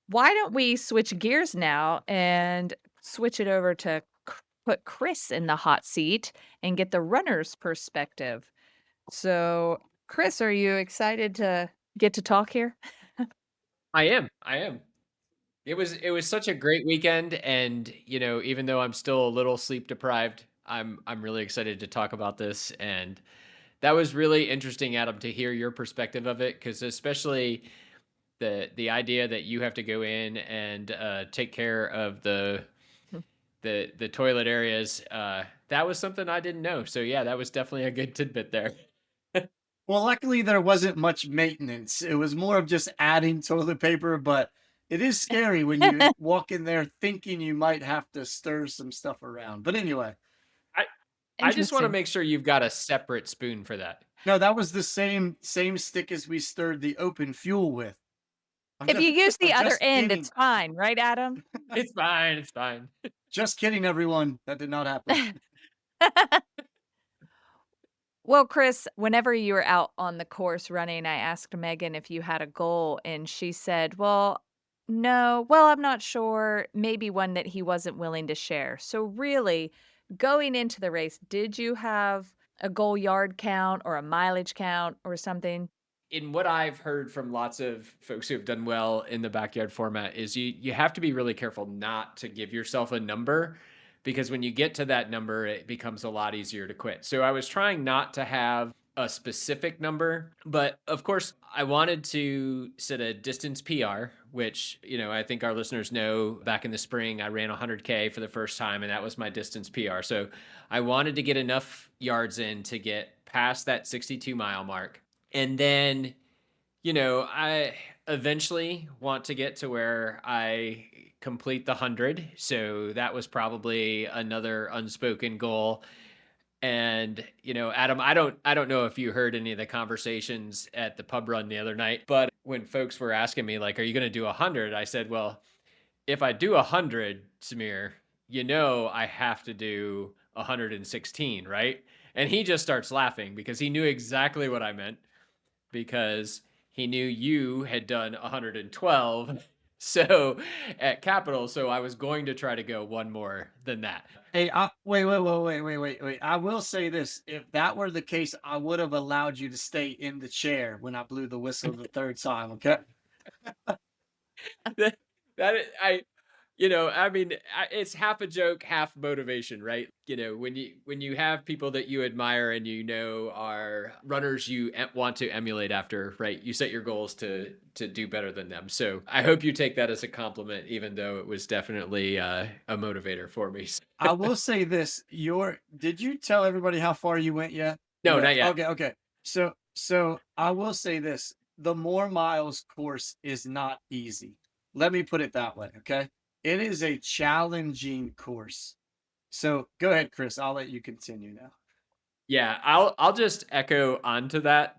why don't we switch gears now and switch it over to put Chris in the hot seat and get the runner's perspective. So, Chris, are you excited to get to talk here? I am. I am. It was such a great weekend, and even though I'm still a little sleep deprived, I'm really excited to talk about this. And that was really interesting, Adam, to hear your perspective of it, because especially the idea that you have to go in and take care of the toilet areas. That was something I didn't know. So yeah, that was definitely a good tidbit there. Well, luckily there wasn't much maintenance. It was more of just adding toilet paper, but it is scary when you walk in there thinking you might have to stir some stuff around. But anyway, I I just want to Interesting. make sure you've got a separate spoon for that. no, that was the same stick as we stirred the open fuel with. I'm If just you use I'm the other just end, kidding. it's fine, right, Adam? It's fine. It's fine. Just kidding, everyone. That did not happen. Well, Chris, whenever you were out on the course running, I asked Megan if you had a goal, and she said, well, no, well, I'm not sure. Maybe one that he wasn't willing to share. So, really, going into the race, did you have a goal yard count or a mileage count or something? In what I've heard from lots of folks who have done well in the backyard format is you have to be really careful not to give yourself a number, because when you get to that number it becomes a lot easier to quit. So I was trying not to have a specific number, but of course I wanted to set a distance PR, which, I think our listeners know back in the spring, I ran 100K for the first time, and that was my distance PR. So I wanted to get enough yards in to get past that 62-mile mark. And then, I eventually want to get to where I complete the 100. So that was probably another unspoken goal. And, Adam, I don't know if you heard any of the conversations at the pub run the other night, but when folks were asking me, like, are you going to do 100? I said, well, if I do 100, Samir, I have to do 116, right? And he just starts laughing because he knew exactly what I meant, because he knew you had done 112. So at Capital, so I was going to try to go one more than that. Hey, wait. I will say this. If that were the case, I would have allowed you to stay in the chair when I blew the whistle the third time, okay? that, I mean, it's half a joke, half motivation, right? When you have people that you admire and are runners you want to emulate after, right? You set your goals to do better than them. So I hope you take that as a compliment, even though it was definitely a motivator for me. I will say this. Did you tell everybody how far you went yet? No, not yet. Okay. So I will say this. The more miles course is not easy. Let me put it that way, okay? It is a challenging course. So go ahead, Chris. I'll let you continue now. Yeah, I'll just echo onto that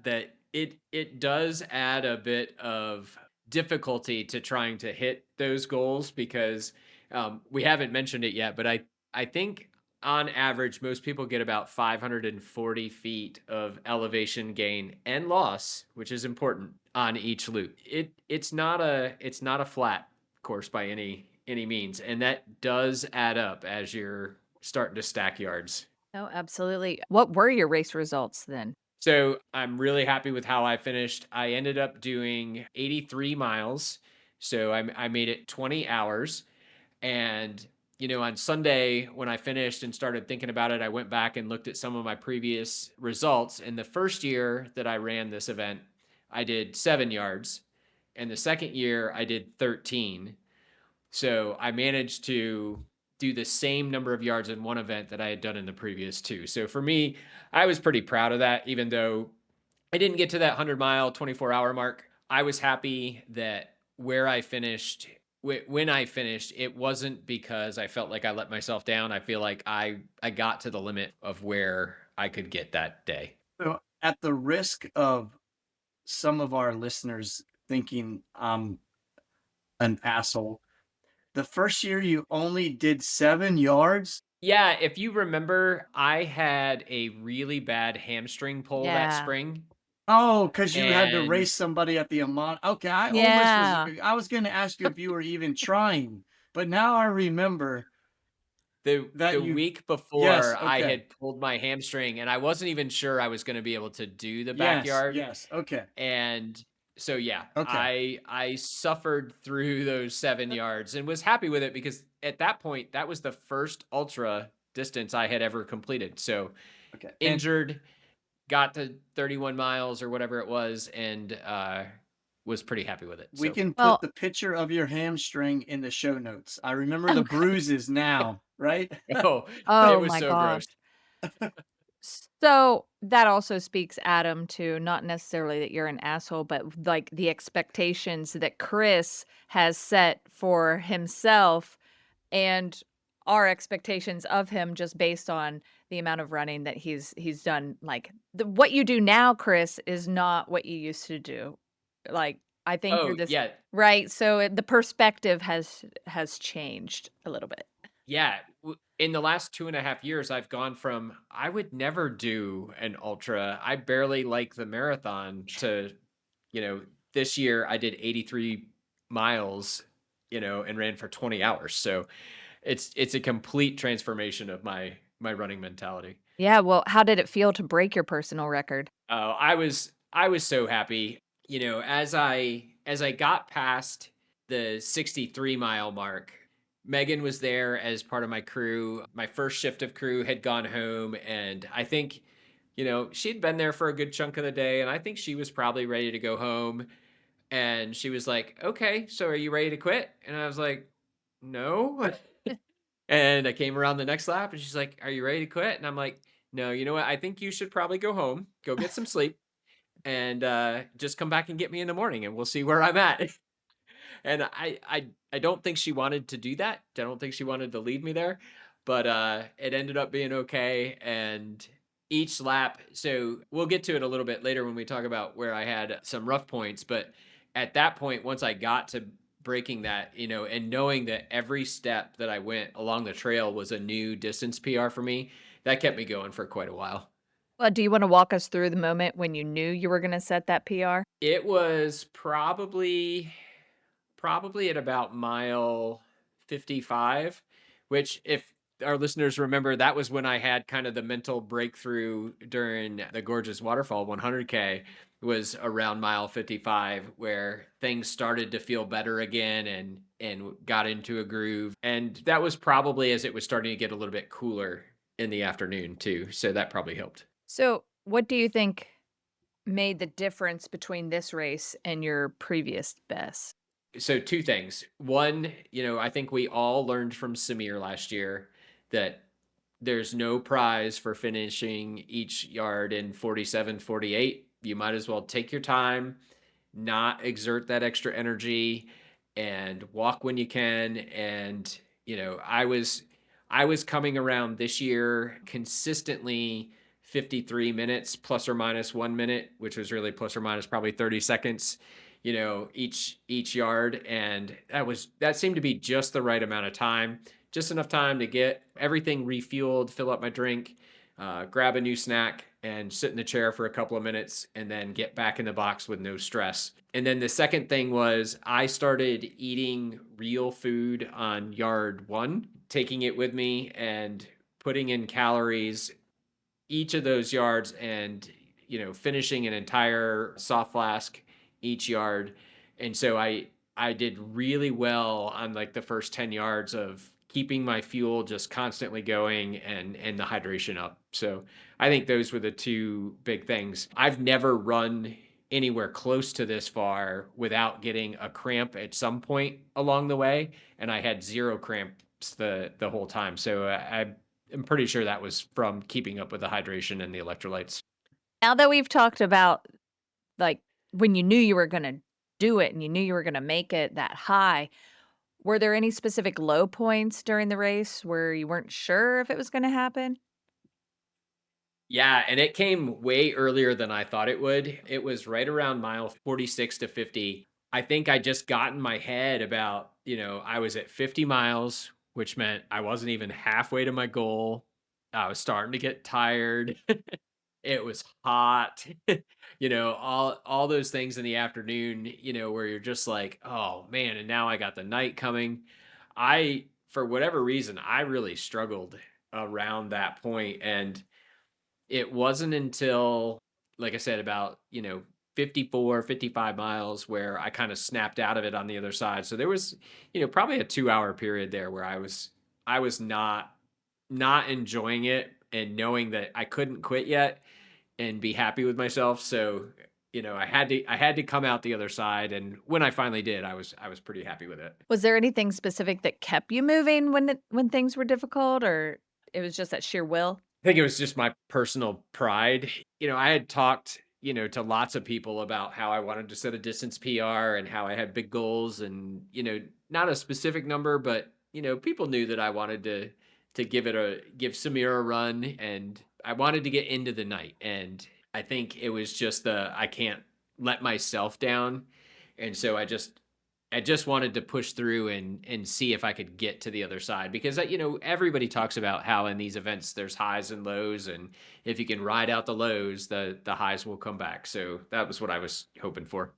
it does add a bit of difficulty to trying to hit those goals, because we haven't mentioned it yet, but I think on average most people get about 540 feet of elevation gain and loss, which is important, on each loop. It's not a flat course by any means, and that does add up as you're starting to stack yards. Oh, absolutely. What were your race results then? So I'm really happy with how I finished. I ended up doing 83 miles. So I made it 20 hours. And, on Sunday when I finished and started thinking about it, I went back and looked at some of my previous results. And the first year that I ran this event, I did 7 yards. And the second year, I did 13. So I managed to do the same number of yards in one event that I had done in the previous two. So for me, I was pretty proud of that, even though I didn't get to that 100-mile, 24-hour mark. I was happy that where I finished, when I finished, it wasn't because I felt like I let myself down. I feel like I got to the limit of where I could get that day. So at the risk of some of our listeners thinking I'm an asshole, the first year you only did 7 yards? Yeah, if you remember, I had a really bad hamstring pull that Yeah. spring. Oh, because you had to And race somebody at the Amman. Okay, Yeah. I was going to ask you if you were even trying, but now I remember the that you. week Yes, before, I okay. had pulled my hamstring, and I wasn't even sure I was going to be able to do the Yes, backyard. yes, okay, And so, yeah, okay. I suffered through those 7 yards and was happy with it, because at that point, that was the first ultra distance I had ever completed. So Okay. And injured, got to 31 miles or whatever it was, and was pretty happy with it. we So can put Well, the picture of your hamstring in the show notes. I remember the bruises now, right? oh, it oh was my so gosh. gross. So that also speaks, Adam, to not necessarily that you're an asshole, but like the expectations that Chris has set for himself and our expectations of him just based on the amount of running that he's done. Like what you do now, Chris, is not what you used to do. Like I think you're Oh, this yeah. right. So the perspective has changed a little bit. Yeah. In the last 2.5 years, I've gone from I would never do an ultra. I barely like the marathon to, this year I did 83 miles, and ran for 20 hours. So it's a complete transformation of my running mentality. Yeah. Well, how did it feel to break your personal record? I was so happy, as I got past the 63-mile mark. Megan was there as part of my crew. My first shift of crew had gone home, and I think, she'd been there for a good chunk of the day, and I think she was probably ready to go home. And she was like, okay, so are you ready to quit? And I was like, no. And I came around the next lap and she's like, are you ready to quit? And I'm like, no, you know what? I think you should probably go home, go get some sleep, and just come back and get me in the morning and we'll see where I'm at. And I don't think she wanted to do that. I don't think she wanted to leave me there, but it ended up being okay. And each lap, so we'll get to it a little bit later when we talk about where I had some rough points, but at that point, once I got to breaking that, and knowing that every step that I went along the trail was a new distance PR for me, that kept me going for quite a while. Well, do you want to walk us through the moment when you knew you were going to set that PR? It was probably at about mile 55, which, if our listeners remember, that was when I had kind of the mental breakthrough during the Gorgeous Waterfall 100K, was around mile 55, where things started to feel better again and got into a groove. And that was probably as it was starting to get a little bit cooler in the afternoon too. So that probably helped. So, what do you think made the difference between this race and your previous best? So two things. One, I think we all learned from Samir last year that there's no prize for finishing each yard in 47:48. You might as well take your time, not exert that extra energy, and walk when you can. And I was coming around this year consistently 53 minutes plus or minus 1 minute, which was really plus or minus probably 30 seconds, each yard. And that seemed to be just the right amount of time, just enough time to get everything refueled, fill up my drink, grab a new snack, and sit in the chair for a couple of minutes, and then get back in the box with no stress. And then the second thing was I started eating real food on yard 1, taking it with me and putting in calories each of those yards, and finishing an entire soft flask each yard. And so I did really well on like the first 10 yards of keeping my fuel just constantly going and the hydration up. So I think those were the two big things. I've never run anywhere close to this far without getting a cramp at some point along the way, and I had zero cramps the whole time. So I'm pretty sure that was from keeping up with the hydration and the electrolytes. Now that we've talked about like when you knew you were going to do it and you knew you were going to make it that high, were there any specific low points during the race where you weren't sure if it was going to happen? Yeah, and it came way earlier than I thought it would. It was right around mile 46 to 50. I think I just got in my head about, I was at 50 miles, which meant I wasn't even halfway to my goal. I was starting to get tired. It was hot. All those things in the afternoon, where you're just like, oh man, and now I got the night coming. For whatever reason, I really struggled around that point. And it wasn't until, like I said, about, 54, 55 miles where I kind of snapped out of it on the other side. So there was, probably a 2-hour period there where I was not enjoying it, and knowing that I couldn't quit yet and be happy with myself. So, I had to come out the other side, and when I finally did, I was pretty happy with it. Was there anything specific that kept you moving when things were difficult, or it was just that sheer will? I think it was just my personal pride. I had talked, to lots of people about how I wanted to set a distance PR and how I had big goals, and, not a specific number, but, people knew that I wanted to give Samir a run, and I wanted to get into the night. And I think it was just I can't let myself down. And so I just wanted to push through and see if I could get to the other side, because everybody talks about how in these events there's highs and lows, and if you can ride out the lows, the highs will come back. So that was what I was hoping for.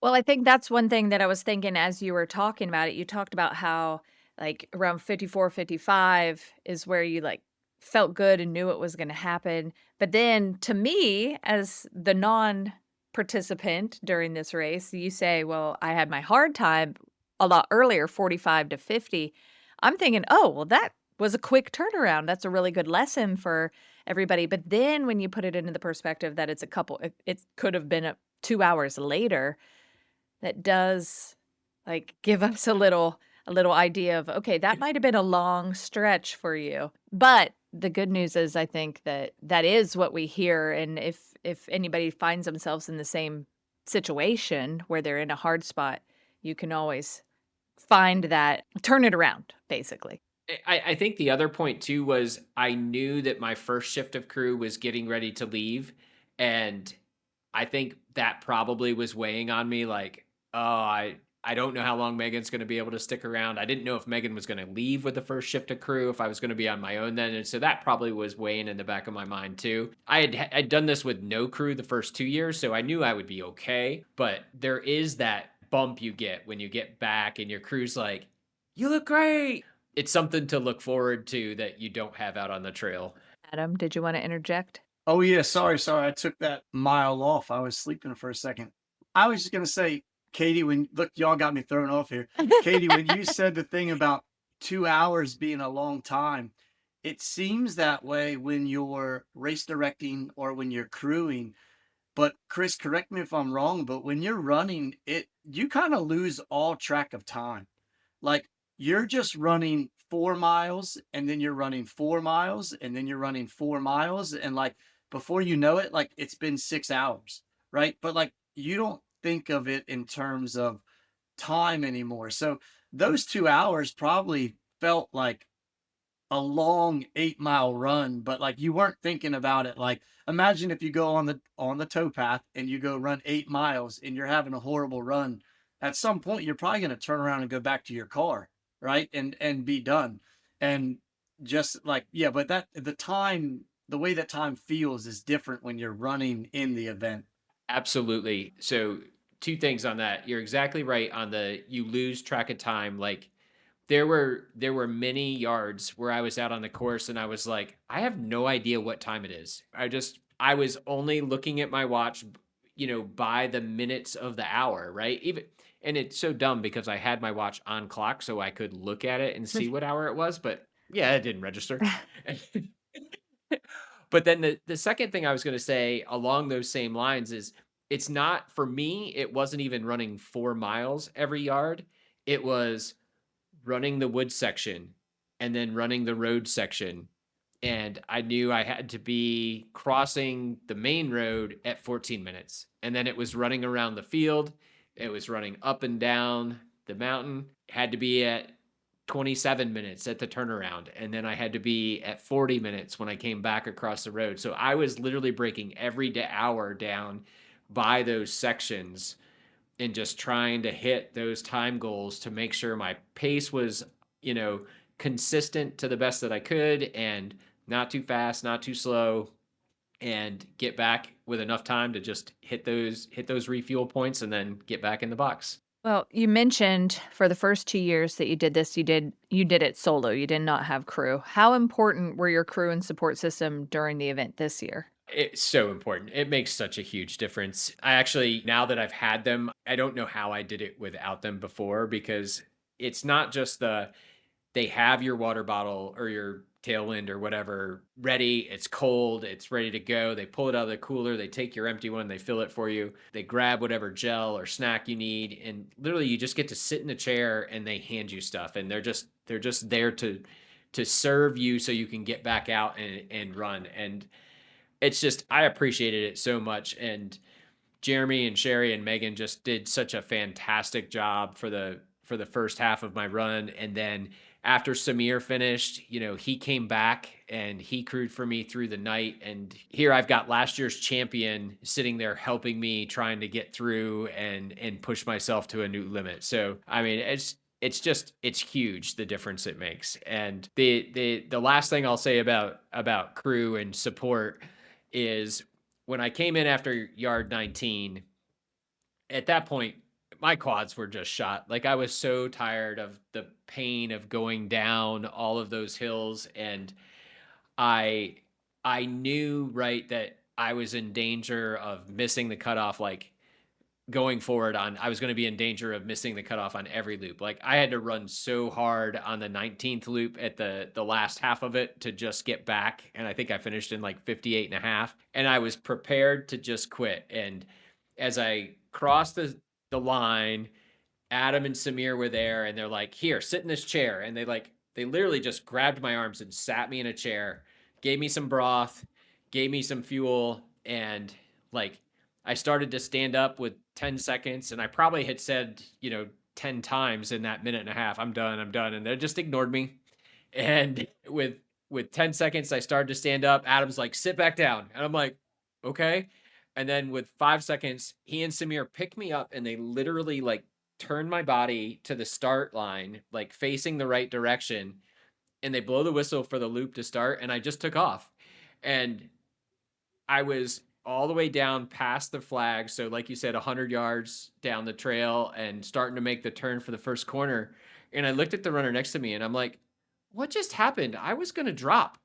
Well, I think that's one thing that I was thinking as you were talking about it. You talked about how like around 54, 55 is where you like felt good and knew it was going to happen. But then to me, as the non-participant during this race, you say, well, I had my hard time a lot earlier, 45 to 50. I'm thinking, oh, well, that was a quick turnaround. That's a really good lesson for everybody. But then when you put it into the perspective that it's it could have been 2 hours later, that does like give us a little idea of, okay, that might have been a long stretch for you. But the good news is I think that that is what we hear, and if anybody finds themselves in the same situation where they're in a hard spot, you can always find that turn it around basically. I think the other point too was I knew that my first shift of crew was getting ready to leave, and I think that probably was weighing on me. Like, oh, I don't know how long Megan's going to be able to stick around. I didn't know if Megan was going to leave with the first shift of crew, if I was going to be on my own then, and so that probably was weighing in the back of my mind too. I'd done this with no crew the first 2 years, so I knew I would be okay. But there is that bump you get when you get back, and your crew's like, "You look great." It's something to look forward to that you don't have out on the trail. Adam, did you want to interject? Oh yeah, sorry. I took that mile off. I was sleeping for a second. I was just gonna say, Katie, when look, y'all got me thrown off here. Katie, when you said the thing about 2 hours being a long time, it seems that way when you're race directing or when you're crewing. But Chris, correct me if I'm wrong, but when you're running, it you kind of lose all track of time. Like you're just running 4 miles and then you're running 4 miles and then you're running 4 miles. And like before you know it, like it's been 6 hours, right? But like you don't think of it in terms of time anymore. So those 2 hours probably felt like a long 8 mile run, but like you weren't thinking about it. Like imagine if you go on the towpath and you go run 8 miles and you're having a horrible run. At some point, you're probably going to turn around and go back to your car, right? And be done. And just like yeah, but that the time, the way that time feels is different when you're running in the event. Absolutely. So, two things on that. You're exactly right on the you lose track of time. Like there were many yards where I was out on the course and I was like, I have no idea what time it is. I was only looking at my watch, by the minutes of the hour, right? Even and it's so dumb because I had my watch on clock so I could look at it and see what hour it was, but yeah, it didn't register. But then the second thing I was going to say along those same lines is it's not for me, it wasn't even running 4 miles every yard. It was running the wood section and then running the road section. And I knew I had to be crossing the main road at 14 minutes. And then it was running around the field. It was running up and down the mountain. Had to be at 27 minutes at the turnaround. And then I had to be at 40 minutes when I came back across the road. So I was literally breaking every hour down by those sections and just trying to hit those time goals to make sure my pace was, you know, consistent to the best that I could and not too fast, not too slow, and get back with enough time to just hit those refuel points and then get back in the box. Well, you mentioned for the first 2 years that you did this, you did it solo. You did not have crew. How important were your crew and support system during the event this year? It's so important. It makes such a huge difference. I actually, now that I've had them, I don't know how I did it without them before because it's not just they have your water bottle or your tailwind or whatever ready. It's cold. It's ready to go. They pull it out of the cooler. They take your empty one. They fill it for you. They grab whatever gel or snack you need, and literally you just get to sit in a chair and they hand you stuff. And they're just there to serve you so you can get back out and run. And it's just I appreciated it so much. And Jeremy and Sherry and Megan just did such a fantastic job for the first half of my run. And then after Samir finished, he came back and he crewed for me through the night. And here I've got last year's champion sitting there helping me trying to get through and push myself to a new limit. So I mean it's huge the difference it makes. And the last thing I'll say about crew and support is when I came in after yard 19, at that point, my quads were just shot. Like I was so tired of the pain of going down all of those hills. And I I knew right that I was in danger of missing the cutoff. Like going forward on I was going to be in danger of missing the cutoff on every loop. Like I had to run so hard on the 19th loop at the last half of it to just get back, and I think I finished in like 58 and a half, and I was prepared to just quit. And as I crossed the line. Adam and Samir were there, and they're like, "Here, sit in this chair." And they literally just grabbed my arms and sat me in a chair, gave me some broth, gave me some fuel, and like I started to stand up with 10 seconds, and I probably had said, 10 times in that minute and a half, "I'm done, I'm done." And they just ignored me. And with 10 seconds, I started to stand up. Adam's like, "Sit back down." And I'm like, "Okay." And then with 5 seconds, he and Samir picked me up and they literally like turned my body to the start line, like facing the right direction. And they blow the whistle for the loop to start. And I just took off. And I was all the way down past the flag. So, like you said, 100 yards down the trail and starting to make the turn for the first corner. And I looked at the runner next to me and I'm like, "What just happened? I was going to drop."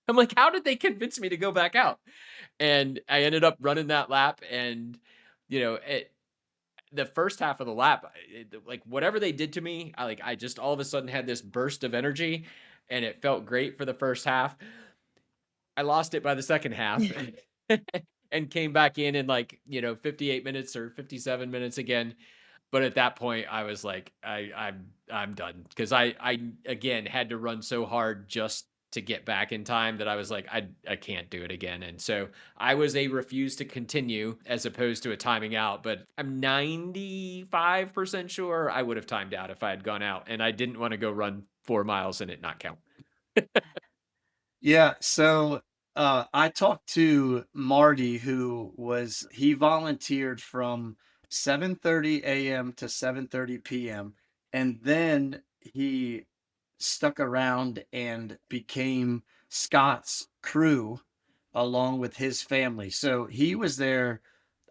I'm like, "How did they convince me to go back out?" And I ended up running that lap. And, the first half of the lap, like whatever they did to me, I just all of a sudden had this burst of energy and it felt great for the first half. I lost it by the second half and came back in 58 minutes or 57 minutes again. But at that point I was like, I'm done, because I again had to run so hard just to get back in time that I was like, I can't do it again. And so I was a refuse to continue as opposed to a timing out. But I'm 95% sure I would have timed out if I had gone out, and I didn't want to go run 4 miles and it not count. Yeah, so I talked to Marty, he volunteered from 7:30 a.m. to 7:30 p.m. and then he stuck around and became Scott's crew along with his family. So he was there,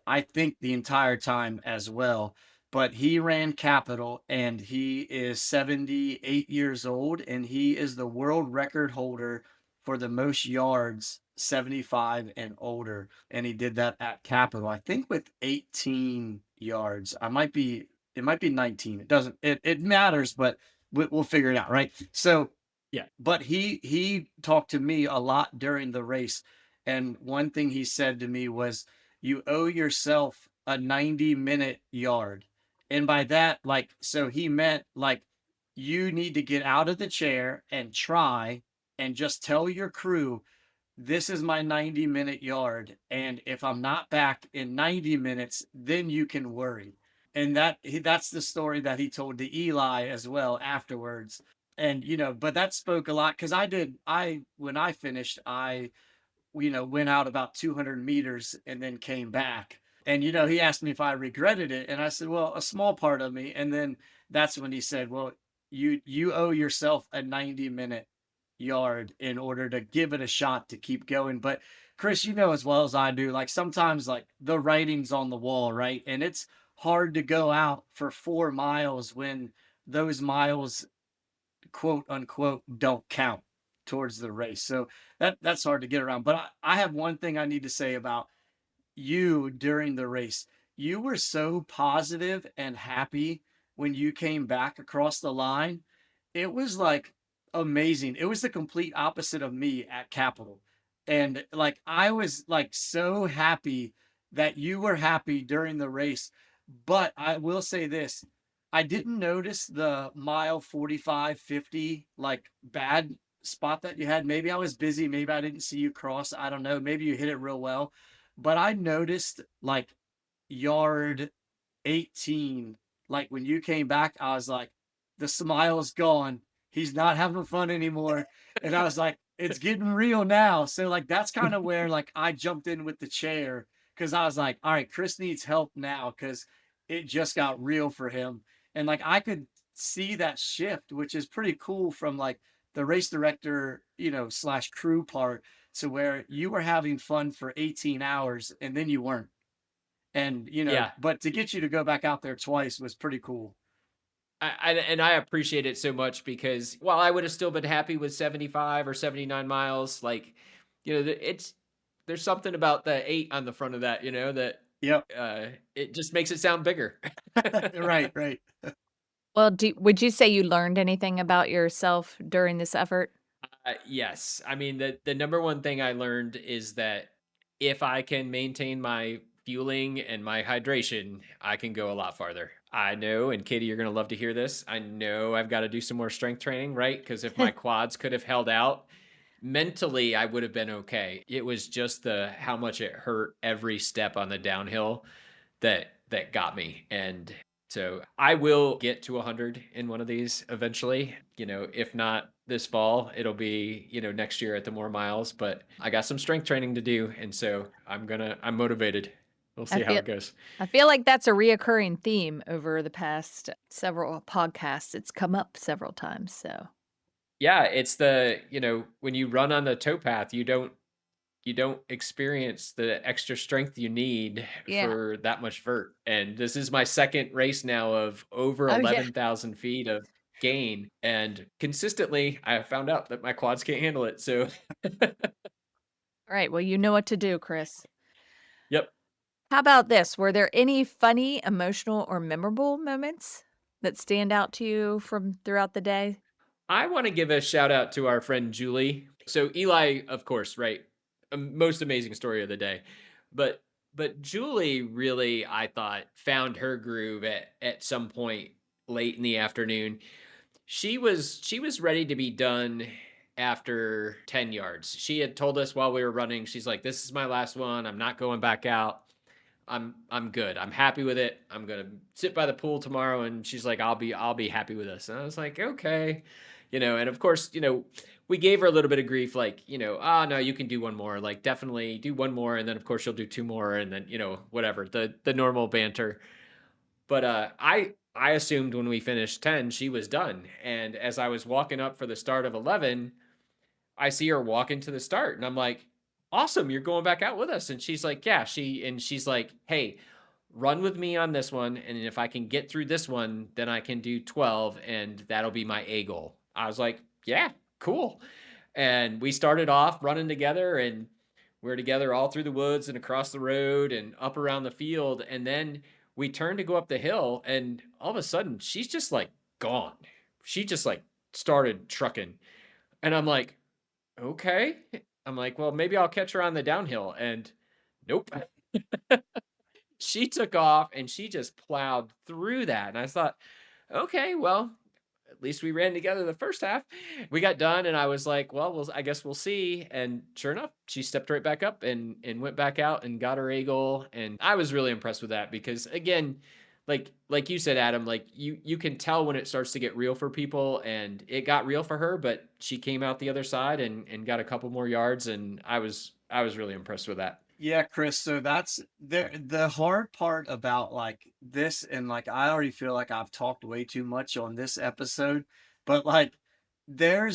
I think, the entire time as well. But he ran Capital and he is 78 years old and he is the world record holder for the most yards 75 and older. And he did that at Capital, I think with 18 yards. It might be 19. It doesn't, it matters, but we'll figure it out. Right. So, Yeah. but he talked to me a lot during the race. And one thing he said to me was, you owe yourself a 90-minute yard. And by that, like, so he meant like you need to get out of the chair and try and just tell your crew, this is my 90-minute yard. And if I'm not back in 90 minutes, then you can worry. And that's the story that he told to Eli as well afterwards. And but that spoke a lot because when I finished, I went out about 200 meters and then came back. And, he asked me if I regretted it. And I said, well, a small part of me. And then that's when he said, well, you owe yourself a 90-minute yard in order to give it a shot to keep going. But Chris, as well as I do, like sometimes like the writing's on the wall, right? And it's hard to go out for 4 miles when those miles, quote unquote, don't count towards the race. So that's hard to get around. But I have one thing I need to say about you during the race. You were so positive and happy when you came back across the line. It was like amazing. It was the complete opposite of me at Capitol. And like I was like so happy that you were happy during the race. But I will say this, I didn't notice the mile 45, 50 like bad spot that you had. Maybe I was busy, maybe I didn't see you cross. I don't know. Maybe you hit it real well. But I noticed like yard 18, like when you came back, I was like, the smile's gone. He's not having fun anymore. And I was like, it's getting real now. So like that's kind of where like I jumped in with the chair because I was like, all right, Chris needs help now because it just got real for him. And like I could see that shift, which is pretty cool from like the race director, slash crew part to where you were having fun for 18 hours and then you weren't. And, Yeah. but to get you to go back out there twice was pretty cool. I appreciate it so much, because while I would have still been happy with 75 or 79 miles, like, there's something about the 8 on the front of that, that Yep. it just makes it sound bigger. Right, right. Well, would you say you learned anything about yourself during this effort? Yes. I mean, the number one thing I learned is that if I can maintain my fueling and my hydration, I can go a lot farther. I know, and Katie, you're going to love to hear this. I know I've got to do some more strength training, right? Because if my quads could have held out, mentally I would have been okay. It was just the how much it hurt every step on the downhill that got me. And so I will get to 100 in one of these eventually. If not this fall, it'll be, next year at the more miles, but I got some strength training to do. And so I'm motivated. We'll I see how feel it goes. I feel like that's a reoccurring theme over the past several podcasts. It's come up several times. So Yeah, it's when you run on the towpath, you don't experience the extra strength you need yeah. for that much vert. And this is my second race now of over Oh yeah. 11,000 feet of gain. And consistently, I found out that my quads can't handle it. So, All right. Well, you know what to do, Chris. yep. How about this? Were there any funny, emotional, or memorable moments that stand out to you from throughout the day? I want to give a shout out to our friend Julie. So Eli, of course, right? Most amazing story of the day. But Julie really, I thought, found her groove at some point late in the afternoon. She was ready to be done after 10 yards. She had told us while we were running, she's like, "This is my last one. I'm not going back out. I'm good. I'm happy with it. I'm gonna sit by the pool tomorrow." And she's like, I'll be happy with this." And I was like, okay. And of course, we gave her a little bit of grief, like, no, you can do one more, like definitely do one more, and then of course you'll do two more, and then, whatever, the normal banter. But I assumed when we finished 10, she was done. And as I was walking up for the start of 11, I see her walk into the start, and I'm like, "Awesome, you're going back out with us." And she's like, "Yeah." She's like, "Hey, run with me on this one, and if I can get through this one, then I can do 12, and that'll be my A goal." I was like, "Yeah, cool." And we started off running together, and we were together all through the woods and across the road and up around the field. And then we turned to go up the hill, and all of a sudden, she's just like gone. She just like started trucking. And I'm like, okay. I'm like, well, maybe I'll catch her on the downhill. And nope. She took off and she just plowed through that. And I thought, okay, well, at least we ran together the first half. We got done, and I was like, well, I guess we'll see. And sure enough, she stepped right back up and went back out and got her A goal. And I was really impressed with that because, again, like you said, Adam, like you can tell when it starts to get real for people, and it got real for her, but she came out the other side and got a couple more yards, and I was really impressed with that. Yeah, Chris. So that's the hard part about like this, and like I already feel like I've talked way too much on this episode, but like there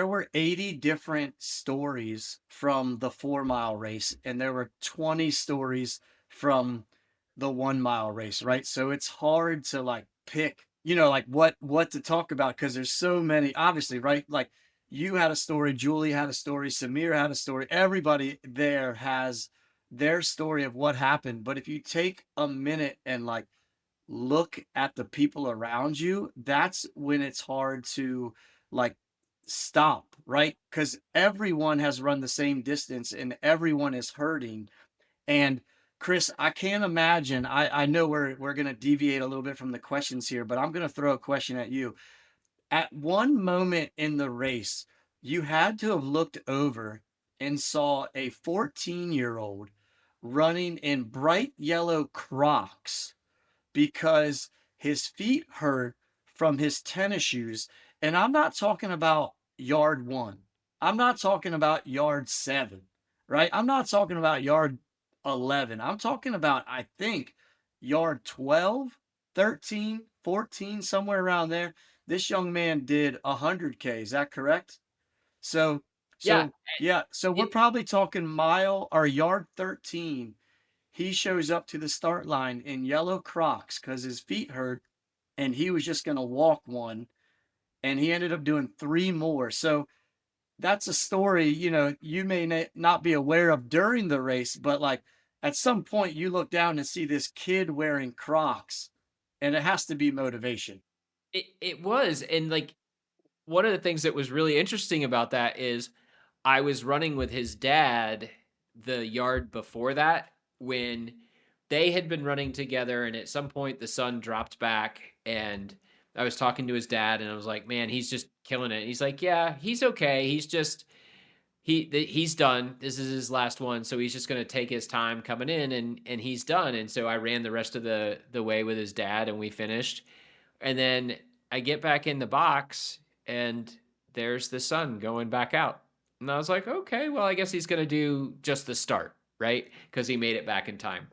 were 80 different stories from the 4 mile race, and there were 20 stories from the 1 mile race, right? So it's hard to like pick, like what to talk about because there's so many, obviously, right? Like you had a story, Julie had a story, Samir had a story, everybody there has their story of what happened. But if you take a minute and like look at the people around you, that's when it's hard to like stop, right? Because everyone has run the same distance and everyone is hurting. And Chris, I can't imagine. I know we're gonna deviate a little bit from the questions here, but I'm gonna throw a question at you. At one moment in the race, you had to have looked over and saw a 14-year-old running in bright yellow Crocs because his feet hurt from his tennis shoes. And I'm not talking about yard one. I'm not talking about yard seven, right? I'm not talking about yard 11. I'm talking about, I think, yard 12, 13, 14, somewhere around there. This young man did 100K. Is that correct? So, Yeah. so yeah. So we're It, probably talking mile or yard 13. He shows up to the start line in yellow Crocs because his feet hurt, and he was just going to walk one, and he ended up doing three more. So that's a story, you may not be aware of during the race, but like at some point you look down and see this kid wearing Crocs, and it has to be motivation. it was. And like, one of the things that was really interesting about that is I was running with his dad the yard before that when they had been running together, and at some point the son dropped back, and I was talking to his dad, and I was like, man, he's just killing it. And he's like, yeah, he's okay. He's done. This is his last one, so he's just going to take his time coming in, and he's done. And so I ran the rest of the way with his dad, and we finished. And then I get back in the box, and there's the son going back out. And I was like, okay, well, I guess he's going to do just the start, right? Because he made it back in time.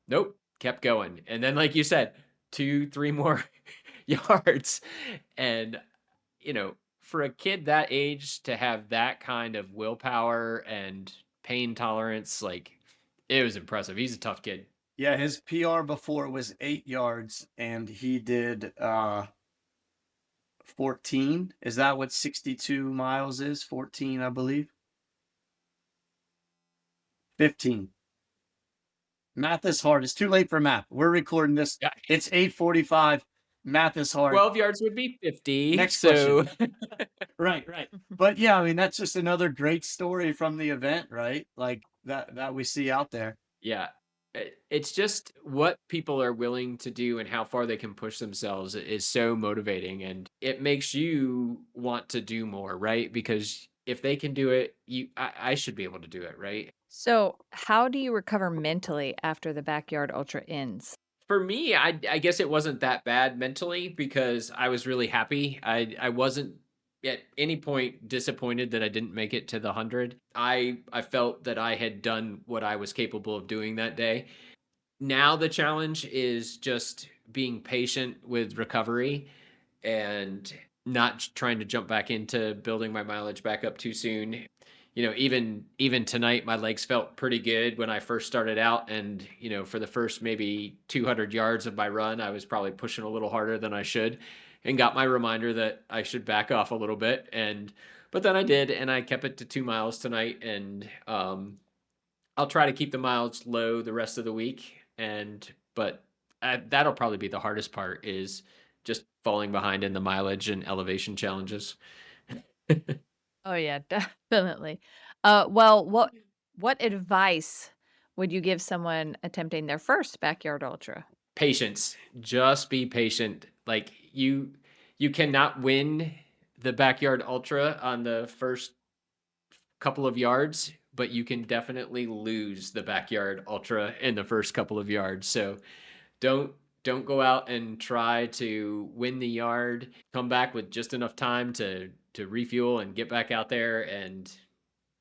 Nope, kept going. And then, like you said, 2-3 more yards. And, for a kid that age to have that kind of willpower and pain tolerance, like, it was impressive. He's a tough kid. Yeah, his PR before was 8 yards, and he did 14. Is that what 62 miles is? 14, I believe. 15. Math is hard. It's too late for math. We're recording this. Yeah. It's 8:45. Math is hard. 12 yards would be 50. Next so question. Right. But yeah, I mean, that's just another great story from the event, right? Like that we see out there. Yeah. It's just what people are willing to do and how far they can push themselves is so motivating, and it makes you want to do more, right? Because if they can do it, I should be able to do it, right? So, how do you recover mentally after the Backyard Ultra ends? For me, I guess it wasn't that bad mentally because I was really happy. I wasn't at any point disappointed that I didn't make it to the 100. I felt that I had done what I was capable of doing that day. Now the challenge is just being patient with recovery and not trying to jump back into building my mileage back up too soon. Even tonight, my legs felt pretty good when I first started out. And, for the first maybe 200 yards of my run, I was probably pushing a little harder than I should and got my reminder that I should back off a little bit. But then I did, and I kept it to 2 miles tonight. And I'll try to keep the mileage low the rest of the week. But that'll probably be the hardest part, is just falling behind in the mileage and elevation challenges. Oh yeah, definitely. Well, what advice would you give someone attempting their first Backyard Ultra? Patience. Just be patient. Like, you cannot win the Backyard Ultra on the first couple of yards, but you can definitely lose the Backyard Ultra in the first couple of yards. So don't go out and try to win the yard. Come back with just enough time to refuel and get back out there and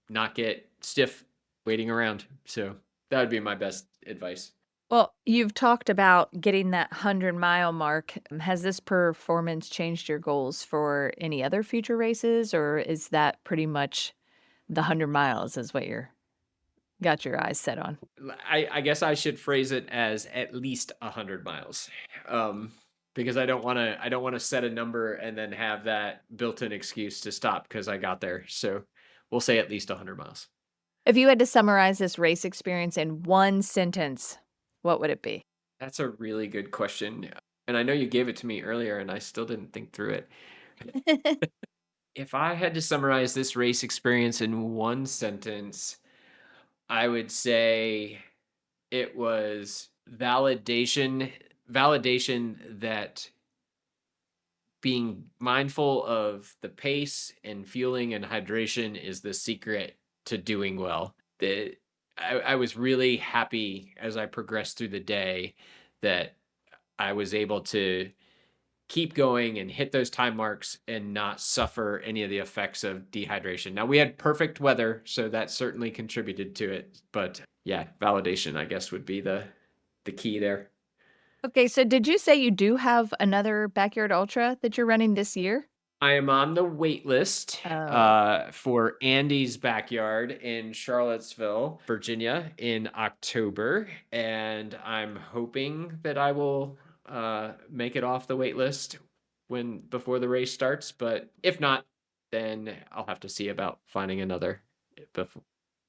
not get stiff waiting around. So that would be my best advice. Well, you've talked about getting that 100-mile mark. Has this performance changed your goals for any other future races, or is that pretty much the 100 miles is what you're got your eyes set on? I guess I should phrase it as at least 100 miles. Because I don't want to set a number and then have that built-in excuse to stop because I got there. So we'll say at least 100 miles. If you had to summarize this race experience in one sentence, what would it be? That's a really good question. And I know you gave it to me earlier and I still didn't think through it. If I had to summarize this race experience in one sentence, I would say it was validation that being mindful of the pace and fueling and hydration is the secret to doing well. I was really happy as I progressed through the day that I was able to keep going and hit those time marks and not suffer any of the effects of dehydration. Now, we had perfect weather, so that certainly contributed to it. But yeah, validation, I guess, would be the key there. Okay, so did you say you do have another Backyard Ultra that you're running this year? I am on the wait list for Andy's Backyard in Charlottesville, Virginia in October. And I'm hoping that I will make it off the wait list before the race starts. But if not, then I'll have to see about finding another,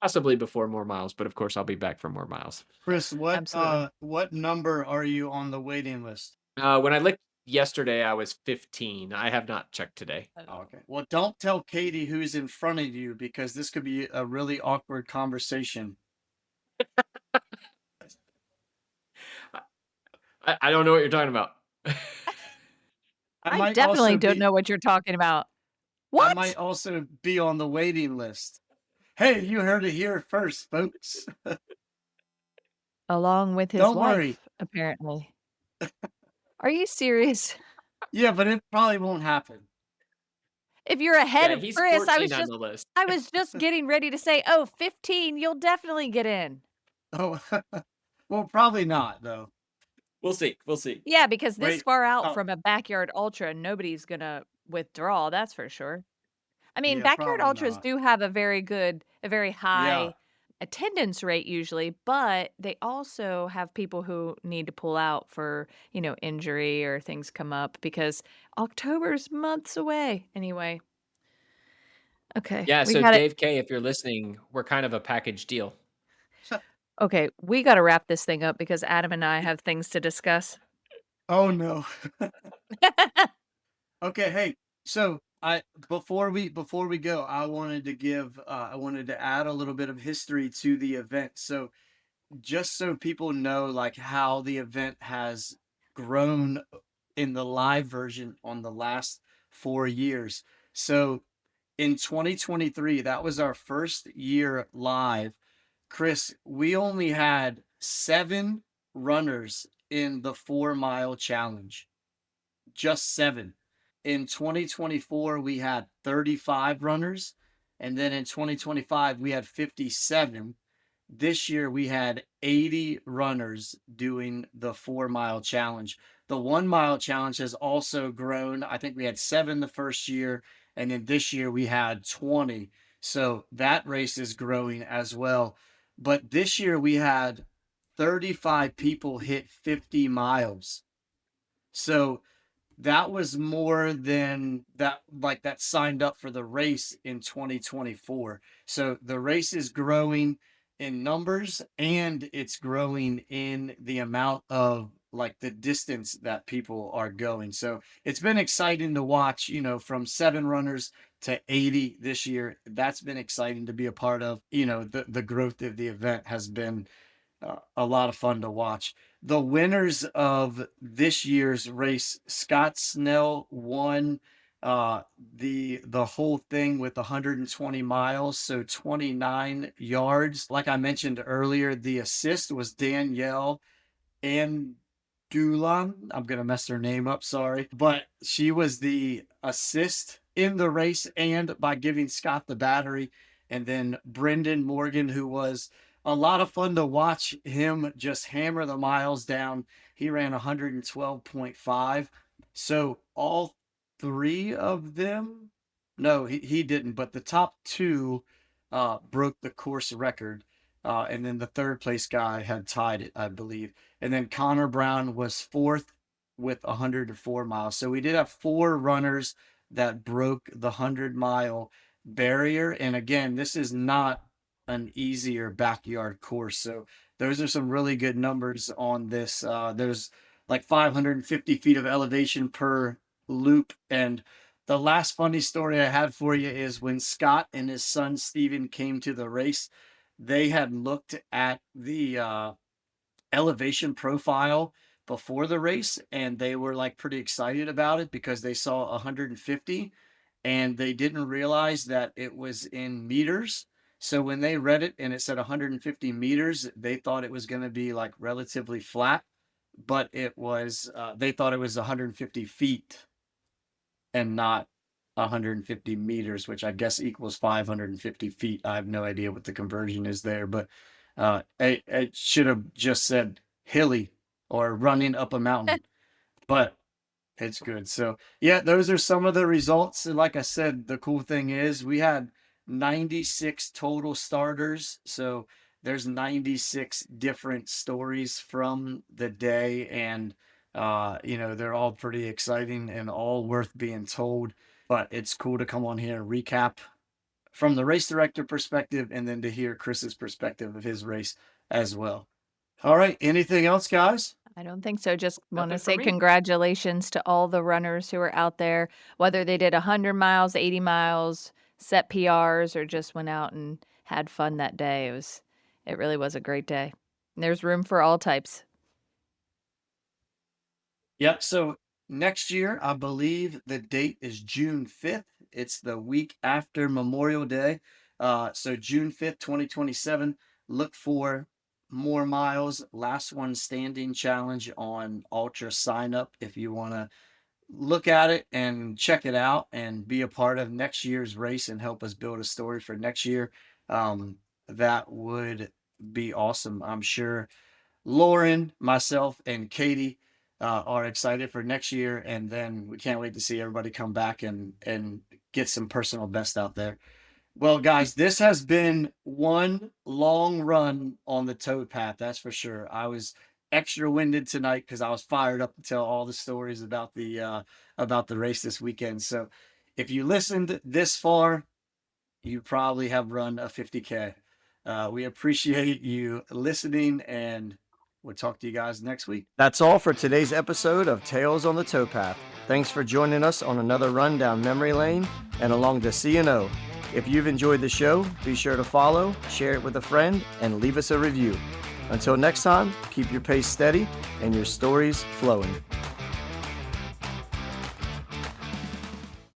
possibly before more miles. But of course, I'll be back for more miles. Chris, Absolutely. what number are you on the waiting list? When I looked yesterday, I was 15. I have not checked today. Okay. Well, don't tell Katie who's in front of you, because this could be a really awkward conversation. I don't know what you're talking about. I I might definitely also don't be know what you're talking about. I What? might also be on the waiting list. Hey, you heard it here first, folks. Along with his Don't worry. wife, apparently. Are you serious? Yeah, but it probably won't happen. If you're ahead Yeah, of he's Chris, 14 on the list. I was just getting ready to say, "Oh, 15, you'll definitely get in." Oh, well, probably not though. We'll see. We'll see. Yeah, because this Wait. far out Oh, from a backyard ultra, nobody's gonna withdraw, that's for sure. I mean, yeah, backyard probably ultras not. do have a very Yeah. high attendance rate usually, but they also have people who need to pull out for, injury or things come up because October's months away. Anyway, okay, Yeah, we so got it. Dave K, if you're listening, we're kind of a package deal. Okay, we got to wrap this thing up because Adam and I have things to discuss. Oh no. Okay, hey. So I before we go, I wanted to add a little bit of history to the event. So just so people know like how the event has grown in the live version on the last 4 years. So in 2023, that was our first year live. Chris, we only had 7 runners in the 4 mile challenge, just 7. In 2024, we had 35 runners. And then in 2025, we had 57. This year, we had 80 runners doing the 4 mile challenge. The 1 mile challenge has also grown. I think we had 7 the first year. And then this year, we had 20. So that race is growing as well. But this year, we had 35 people hit 50 miles. So that was more than that, like that signed up for the race in 2024. So the race is growing in numbers and it's growing in the amount of like the distance that people are going. So it's been exciting to watch, from 7 runners to 80 this year. That's been exciting to be a part of. The growth of the event has been a lot of fun to watch. The winners of this year's race, Scott Snell won the whole thing with 120 miles, so 29 yards. Like I mentioned earlier, the assist was Danielle and Dulon. I'm gonna mess her name up, sorry. But she was the assist in the race and by giving Scott the battery. And then Brendan Morgan, who was a lot of fun to watch him just hammer the miles down. He ran 112.5. So all 3 of them, no, he didn't, but the top 2 broke the course record. And then the third place guy had tied it, I believe. And then Connor Brown was fourth with 104 miles. So we did have 4 runners that broke the 100-mile barrier. And again, this is not an easier backyard course. So those are some really good numbers on this. There's like 550 feet of elevation per loop. And the last funny story I had for you is when Scott and his son Steven came to the race, they had looked at the elevation profile before the race and they were like pretty excited about it because they saw 150 and they didn't realize that it was in meters. So when they read it and it said 150 meters, they thought it was going to be like relatively flat, but it was they thought it was 150 feet and not 150 meters, which I guess equals 550 feet. I have no idea what the conversion is there, but it should have just said hilly or running up a mountain, but it's good. So, yeah, those are some of the results. And like I said, the cool thing is we had 96 total starters. So, there's 96 different stories from the day. And, they're all pretty exciting and all worth being told. But it's cool to come on here and recap from the race director perspective and then to hear Chris's perspective of his race as well. All right. Anything else, guys? I don't think so. Just want to Nothing for say me. congratulations to all the runners who are out there, whether they did 100 miles, 80 miles, set PRs, or just went out and had fun that day. It really was a great day. There's room for all types. Yep. So next year, I believe the date is June 5th. It's the week after Memorial Day. So June 5th, 2027. Look for more miles, last one standing challenge on Ultra. Sign up if you want to look at it and check it out and be a part of next year's race and help us build a story for next year. That would be awesome. I'm sure Lauren, myself, and Katie are excited for next year, and then we can't wait to see everybody come back and get some personal best out there. Well, guys, this has been one long run on the toad path, that's for sure. I was extra winded tonight because I was fired up to tell all the stories about the race this weekend. So, if you listened this far, you probably have run a 50K. We appreciate you listening, and we'll talk to you guys next week. That's all for today's episode of Tales on the Towpath. Thanks for joining us on another run down memory lane and along the C&O. If you've enjoyed the show, be sure to follow, share it with a friend, and leave us a review. Until next time, keep your pace steady and your stories flowing.